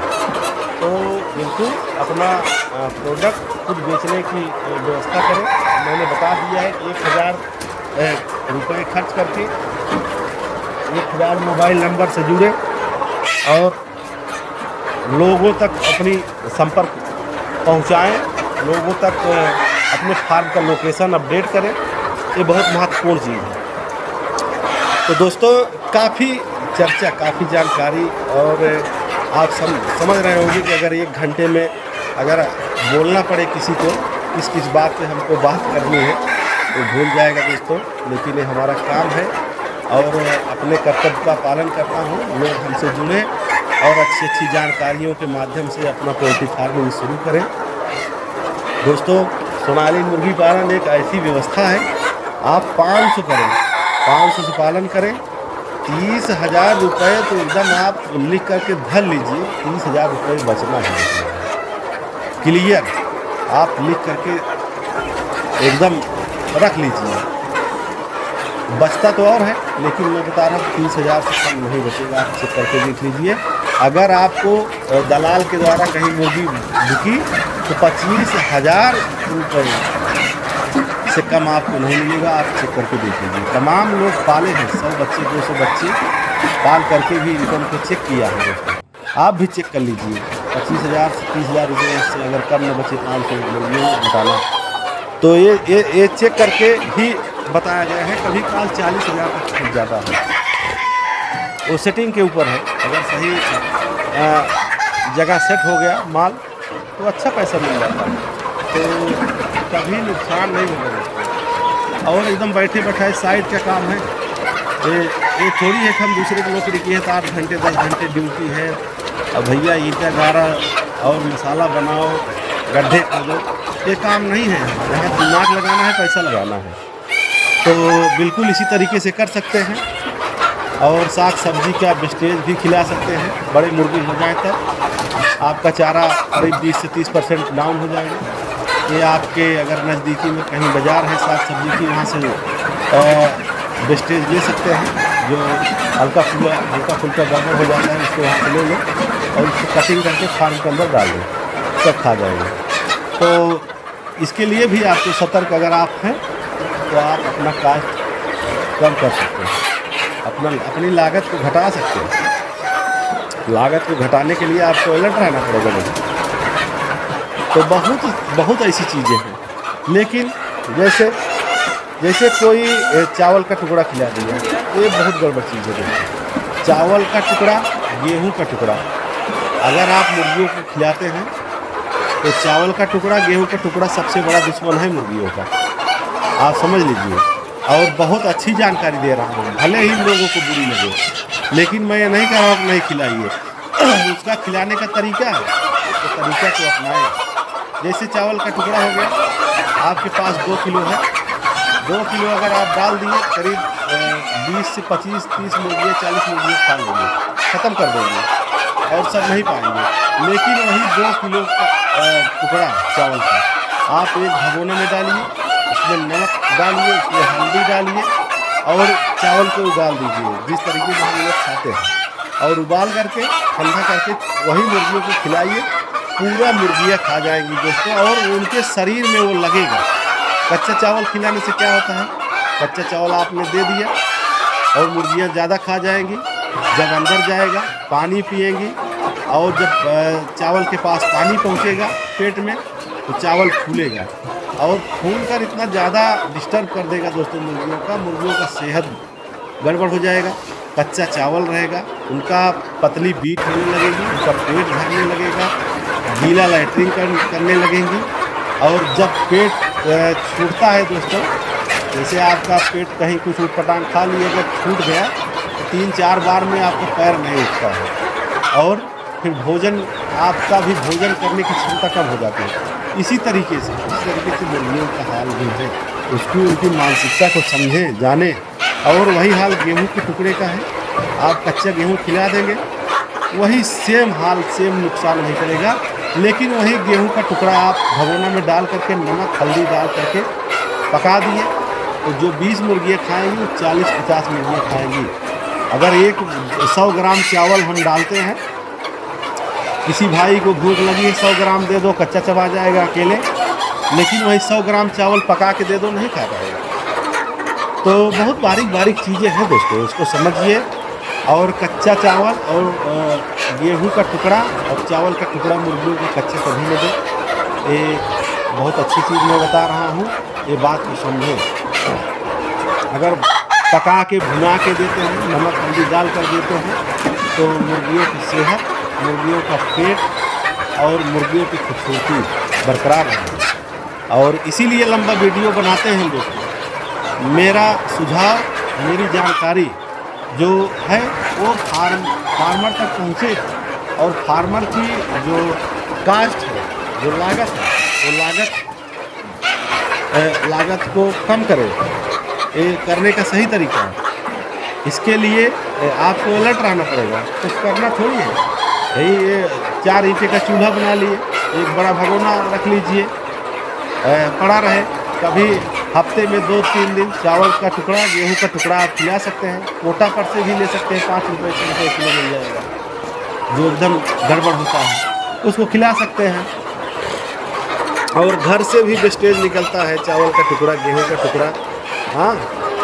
तो बिल्कुल अपना प्रोडक्ट खुद बेचने की व्यवस्था करें। मैंने बता दिया है कि 1000 रुपये खर्च करके 1000 मोबाइल नंबर से जुड़े और लोगों तक अपनी संपर्क पहुंचाएं, लोगों तक अपने फार्म का लोकेशन अपडेट करें। ये बहुत महत्वपूर्ण चीज़ है। तो दोस्तों काफ़ी चर्चा, काफ़ी जानकारी, और आप समझ रहे होंगे कि अगर 1 घंटे में अगर बोलना पड़े किसी को किस बात पे हमको बात करनी है तो भूल जाएगा दोस्तों। लेकिन ये हमारा काम है और अपने कर्तव्य का पालन करता हूँ। लोग हमसे जुड़ें और अच्छी जानकारियों के माध्यम से अपना पोल्ट्री फार्मिंग शुरू करें। दोस्तों सोनाली मुर्गी पालन एक ऐसी व्यवस्था है, आप 500 करें, 500 से पालन करें, 30,000 रुपये तो एकदम आप लिख करके धर लीजिए। 30,000 रुपये बचना है, क्लियर, आप लिख करके एकदम रख लीजिए। बचता तो और है, लेकिन मैं बता रहा हूँ 30,000 से कम नहीं बचेगा। आप चेक करके देख लीजिए। अगर आपको दलाल के द्वारा कहीं मुर्गी बिकी तो 25,000 रुपये से कम आपको नहीं मिलेगा। आप चेक करके देख लीजिए। तमाम लोग पाले हैं, 100 बच्चे 200 बच्चे पाल करके भी इनकम को चेक किया है दोस्तों। आप भी चेक कर लीजिए। 25,000 से 30,000 रुपये से अगर कम न बचे 500 रुपये बताना, तो ये चेक करके ही बताया गया है, कभी काल 40,000 तक छूट जाता है। वो सेटिंग के ऊपर है, अगर सही जगह सेट हो गया माल तो अच्छा पैसा मिल जाता है, तो कभी नुकसान नहीं होगा दोस्तों। और एकदम बैठे बैठाए साइड का काम है, ये थोड़ी है कि हम दूसरे की नौकरी की है तो 8 घंटे 10 घंटे ड्यूटी है, अब भैया ईंटा गाड़ा और मसाला बनाओ गड्ढे खोदो, ये काम नहीं है। यहाँ दिमाग लगाना है, पैसा लगाना है, तो बिल्कुल इसी तरीके से कर सकते हैं। और साग सब्जी का वेस्टेज भी खिला सकते हैं। बड़े मुर्गी हो जाए तब आपका चारा करीब 20 से 30% डाउन हो जाएगा। ये आपके अगर नज़दीकी में कहीं बाज़ार है साग सब्जी की, वहाँ से वेस्टेज ले सकते हैं। जो हल्का फुल्का गड़बड़ हो जाता है उसको वहाँ से ले लो और उसको कटिंग करके फार्म के अंदर डाल दो, सब खा जाएंगे। तो इसके लिए भी आपको सतर्क अगर आप हैं तो आप अपना कास्ट कम कर सकते हैं, अपनी लागत को घटा सकते हैं। लागत को घटाने के लिए आपको अलर्ट रहना पड़ेगा दोस्तों। तो बहुत ऐसी चीज़ें हैं। लेकिन जैसे कोई चावल का टुकड़ा खिला दिया, ये बहुत गड़बड़ चीज़ है दोस्तों। चावल का टुकड़ा, गेहूं का टुकड़ा अगर आप मुर्गियों को खिलाते हैं तो चावल का टुकड़ा, गेहूं का टुकड़ा सबसे बड़ा दुश्मन है मुर्गियों का, आप समझ लीजिए। और बहुत अच्छी जानकारी दे रहा हूँ, भले ही लोगों को बुरी लगे, लेकिन मैं ये नहीं कह रहा हूँ नहीं खिलाइए। उसका खिलाने का तरीका है, तो तरीका को अपनाएं। जैसे चावल का टुकड़ा हो गया, आपके पास 2 किलो है, 2 किलो अगर आप डाल दिए, करीब 20 से 25 30 मुर्गियाँ 40 मुर्गियाँ खा लेंगे, ख़त्म कर देंगे और सब नहीं पाएंगे। लेकिन वही 2 किलो का टुकड़ा चावल का आप एक भगोने में डालिए, उसमें नमक डालिए, उसमें हल्दी डालिए और चावल को उबाल दीजिए जिस तरीके से हम लोग खाते हैं, और उबाल करके ठंडा करके वही मुर्गियों को खिलाइए। पूरा मुर्गियाँ खा जाएंगी दोस्तों, और उनके शरीर में वो लगेगा। कच्चा चावल खिलाने से क्या होता है, कच्चा चावल आपने दे दिया और मुर्गियाँ ज़्यादा खा जाएंगी। जब अंदर जाएगा पानी पिएंगी, और जब चावल के पास पानी पहुँचेगा पेट में तो चावल फूलेगा, और फूल कर इतना ज़्यादा डिस्टर्ब कर देगा दोस्तों मुर्गियों का सेहत गड़बड़ हो जाएगा। कच्चा चावल रहेगा, उनका पतली बीट होने लगेगी, उनका पेट भरने लगेगा, गीला लैट्रिन करने लगेंगी। और जब पेट छूटता है दोस्तों, जैसे आपका पेट कहीं कुछ उटपटांग खा लिए, अगर छूट गया तो 3-4 बार में आपका पैर नहीं उठता है, और फिर भोजन आपका भी भोजन करने की क्षमता कम हो जाती है। इसी तरीके से मुर्गियों का हाल भी है। उसकी उनकी मानसिकता को समझें, जानें। और वही हाल गेहूं के टुकड़े का है। आप कच्चा गेहूं खिला देंगे, वही सेम हाल, सेम नुकसान नहीं करेगा। लेकिन वही गेहूं का टुकड़ा आप भगोना में डाल करके नमक हल्दी डाल करके पका दिए तो जो 20 मुर्गियाँ खाएंगी वो 40-50 मुर्गियाँ खाएंगी। अगर 100 ग्राम चावल हम डालते हैं, किसी भाई को भूख लगी है 100 ग्राम दे दो, कच्चा चबा जाएगा अकेले, लेकिन वही 100 ग्राम चावल पका के दे दो, नहीं खा पाएगा। तो बहुत बारीक चीज़ें हैं दोस्तों, इसको समझिए। और कच्चा चावल और गेहूं का टुकड़ा और चावल का टुकड़ा मुर्गियों को कच्चे कभी न दो। ये बहुत अच्छी चीज़ मैं बता रहा हूँ, ये बात को समझें। अगर पका के भुना के देते हैं, नमक हल्दी डाल कर देते हैं, तो मुर्गियों की सेहत, मुर्गियों का पेट और मुर्गियों की खूबसूरती बरकरार है। और इसीलिए लंबा वीडियो बनाते हैं दोस्तों। मेरा सुझाव, मेरी जानकारी जो है वो फार्मर तक पहुँचे, और फार्मर की जो कास्ट है, जो लागत है, वो लागत को कम करे। ये करने का सही तरीका है। इसके लिए आपको अलर्ट रहना पड़ेगा, कुछ करना थोड़ी है। यही ये 4 ईंटे का चूल्हा बना लिए, एक बड़ा भगोना रख लीजिए, पड़ा रहे। कभी हफ्ते में 2-3 दिन चावल का टुकड़ा, गेहूं का टुकड़ा आप खिला सकते हैं। कोटा पर से भी ले सकते हैं, 5 रुपये 6 रुपये किलो मिल जाएगा। जो एकदम गड़बड़ होता है उसको खिला सकते हैं। और घर से भी वेस्टेज निकलता है, चावल का टुकड़ा, गेहूं का टुकड़ा। हाँ,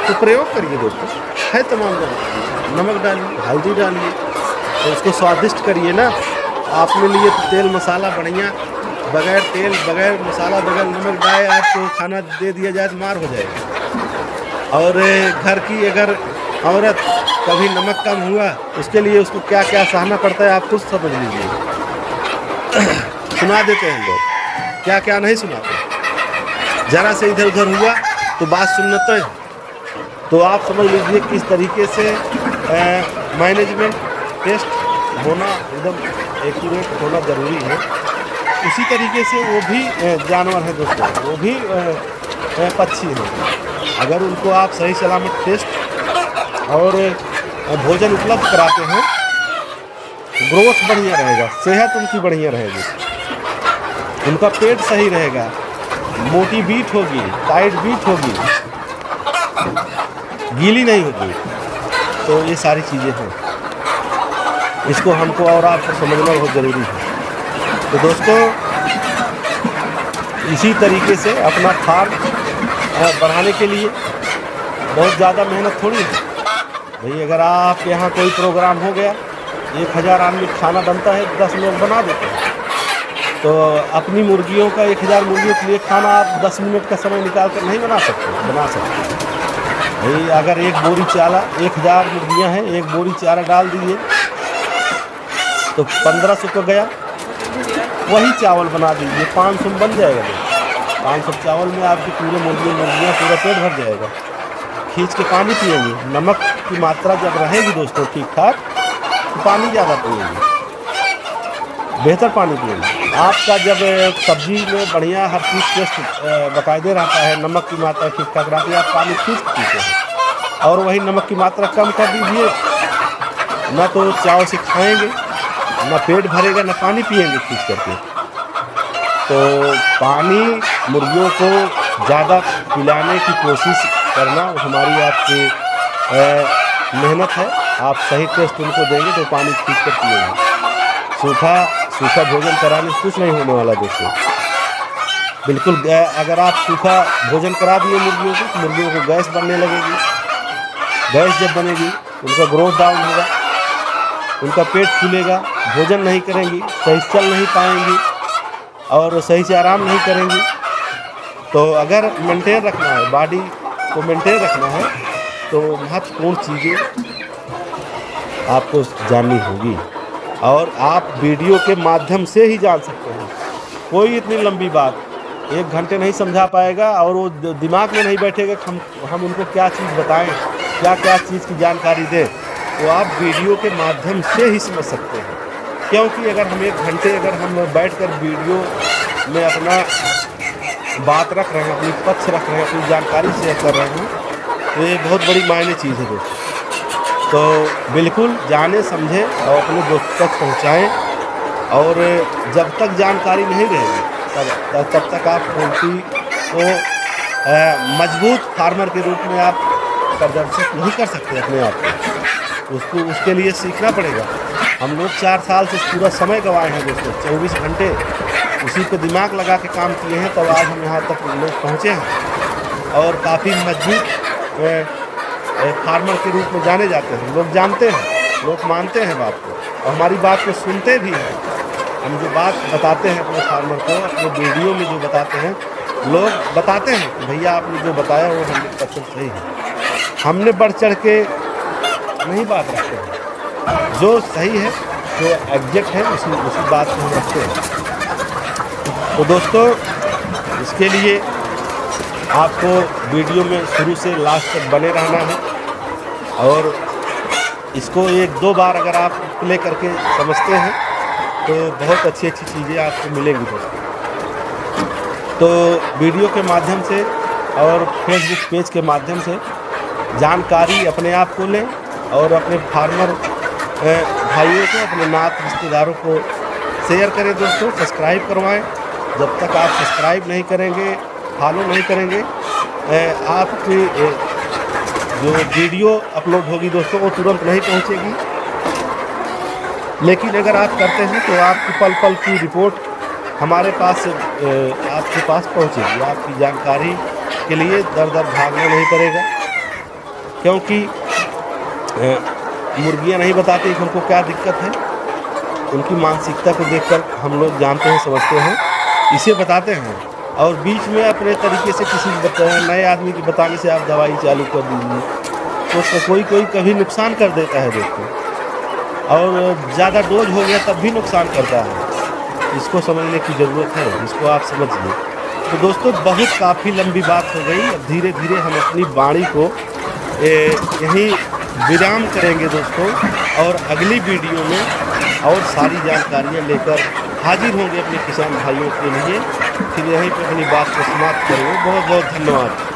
तो प्रयोग करिए दोस्तों, है तमाम जगह। नमक डालिए, हल्दी डालिए, तो उसको स्वादिष्ट करिए ना। आपने लिए तो तेल मसाला बढ़िया, बगैर तेल बगैर मसाला बगैर नमक डाले आपको खाना दे दिया जाए तो मार हो जाएगा। और घर की अगर औरत कभी नमक कम हुआ उसके लिए उसको क्या क्या सहना पड़ता है आप खुद समझ लीजिए। सुना देते हैं लोग, क्या क्या नहीं सुनाते। ज़रा से इधर उधर हुआ तो बात सुनते हैं, तो आप समझ लीजिए किस तरीके से मैनेजमेंट टेस्ट होना एकदम एक्यूरेट होना ज़रूरी है। उसी तरीके से वो भी जानवर है दोस्तों, वो भी पक्षी हैं। अगर उनको आप सही सलामत टेस्ट और भोजन उपलब्ध कराते हैं, ग्रोथ बढ़िया रहेगा, सेहत उनकी बढ़िया रहेगी, उनका पेट सही रहेगा, मोटी बीट होगी, टाइट बीट होगी, गीली नहीं होगी। तो ये सारी चीज़ें हैं, इसको हमको और आपको समझना बहुत ज़रूरी है। तो दोस्तों इसी तरीके से अपना फार्म बढ़ाने के लिए बहुत ज़्यादा मेहनत थोड़ी है भाई। अगर आप यहाँ कोई प्रोग्राम हो गया, 1000 आदमी खाना बनता है, 10 लोग बना देते हैं, तो अपनी मुर्गियों का 1000 मुर्गियों के लिए खाना आप 10 मिनट का समय निकाल कर नहीं बना सकते। बना सकते भाई, अगर एक बोरी चारा, 1000 मुर्गियाँ हैं, एक बोरी चारा डाल दीजिए तो 1500 का गया। वही चावल बना दीजिए, 500 में बन जाएगा। 500 चावल में आपकी पूरे मुर्गियाँ पूरा पेट भर जाएगा। खींच के पानी पिएंगे, नमक की मात्रा जब रहेगी दोस्तों ठीक ठाक तो पानी ज़्यादा पिएंगे, बेहतर पानी पिएंगे। आपका जब सब्जी में बढ़िया हर चीज़ टेस्ट बाकायदे रहता है, नमक की मात्रा ठीक ठाक रहती है, आप पानी खींच के पीते हैं। और वही नमक की मात्रा कम कर दीजिए, ना तो चाव से खाएंगे, ना पेट भरेगा, ना पानी पिएंगे खींच करके। तो पानी मुर्गियों को ज़्यादा पिलाने की कोशिश करना हमारी आपकी मेहनत है। आप सही टेस्ट उनको देंगे तो पानी खींच कर पिएंगे। सूखा भोजन कराने से कुछ नहीं होने वाला दोस्तों, बिल्कुल। अगर आप सूखा भोजन करा दिए मुर्गियों को तो मुर्गियों को गैस बनने लगेगी। गैस जब बनेगी उनका ग्रोथ डाउन होगा, उनका पेट फूलेगा, भोजन नहीं करेंगी, सही चल नहीं पाएंगी और सही से आराम नहीं करेंगी। तो अगर मेंटेन रखना है, बॉडी को मेंटेन रखना है, तो महत्वपूर्ण चीज़ें आपको जाननी होगी और आप वीडियो के माध्यम से ही जान सकते हैं। कोई इतनी लंबी बात 1 घंटे नहीं समझा पाएगा और वो दिमाग में नहीं बैठेगा कि हम उनको क्या चीज़ बताएं, क्या चीज़ की जानकारी दें। तो आप वीडियो के माध्यम से ही समझ सकते हैं। क्योंकि अगर हम 1 घंटे अगर हम बैठकर वीडियो में अपना बात रख रहे हैं, अपनी पक्ष रख रहे हैं, अपनी जानकारी शेयर कर रहे हैं, तो ये बहुत बड़ी मायने चीज़ है दोस्तों। तो बिल्कुल जाने समझें और अपने दोस्त तक पहुँचाएँ। और जब तक जानकारी नहीं रहेगी तब तक आप पोल्ट्री को मजबूत फार्मर के रूप में आप प्रदर्शित नहीं कर सकते अपने आप को। उसके लिए सीखना पड़ेगा। हम लोग 4 साल से पूरा समय गंवाए हैं दोस्तों, 24 घंटे उसी पे दिमाग लगा के काम किए हैं, तब आज हम यहाँ तक लोग पहुँचे हैं और काफ़ी मजबूत फार्मर के रूप में जाने जाते हैं। लोग जानते हैं, लोग मानते हैं बात को और हमारी बात को सुनते भी हैं। हम जो बात बताते हैं अपने फार्मर को, अपने वीडियो में जो बताते हैं, लोग बताते हैं कि भैया आपने जो बताया वो 100% सही है। हमने बढ़ चढ़ के नहीं बात रखते हैं, जो सही है, जो एग्जैक्ट है, उसी बात को हम रखते हैं। तो दोस्तों इसके लिए आपको वीडियो में शुरू से लास्ट तक बने रहना है और इसको 1-2 बार अगर आप प्ले करके समझते हैं तो बहुत अच्छी चीज़ें आपको मिलेंगी दोस्तों। तो वीडियो के माध्यम से और फेसबुक पेज के माध्यम से जानकारी अपने आप को लें और अपने फार्मर भाइयों को, अपने नात रिश्तेदारों को शेयर करें दोस्तों। सब्सक्राइब करवाएं। जब तक आप सब्सक्राइब नहीं करेंगे, फॉलो नहीं करेंगे, आपकी जो वीडियो अपलोड होगी दोस्तों वो तुरंत नहीं पहुंचेगी। लेकिन अगर आप करते हैं तो आपकी पल पल की रिपोर्ट हमारे पास आपके पास पहुंचेगी। आपकी जानकारी के लिए दर दर भागना नहीं पड़ेगा, क्योंकि मुर्गियां नहीं बताती कि उनको क्या दिक्कत है। उनकी मानसिकता को देखकर हम लोग जानते हैं, समझते हैं, इसे बताते हैं। और बीच में अपने तरीके से किसी नए आदमी के बताने से आप दवाई चालू कर दीजिए तो कोई कभी नुकसान कर देता है दोस्तों, और ज़्यादा डोज हो गया तब भी नुकसान करता है। इसको समझने की ज़रूरत है, इसको आप समझिए। तो दोस्तों बहुत काफ़ी लंबी बात हो गई, अब धीरे धीरे हम अपनी वाणी को यहीं विराम करेंगे दोस्तों, और अगली वीडियो में और सारी जानकारियाँ लेकर हाजिर होंगे अपने किसान भाइयों के लिए। फिर यहीं पर अपनी बात को समाप्त करेंगे। बहुत बहुत धन्यवाद।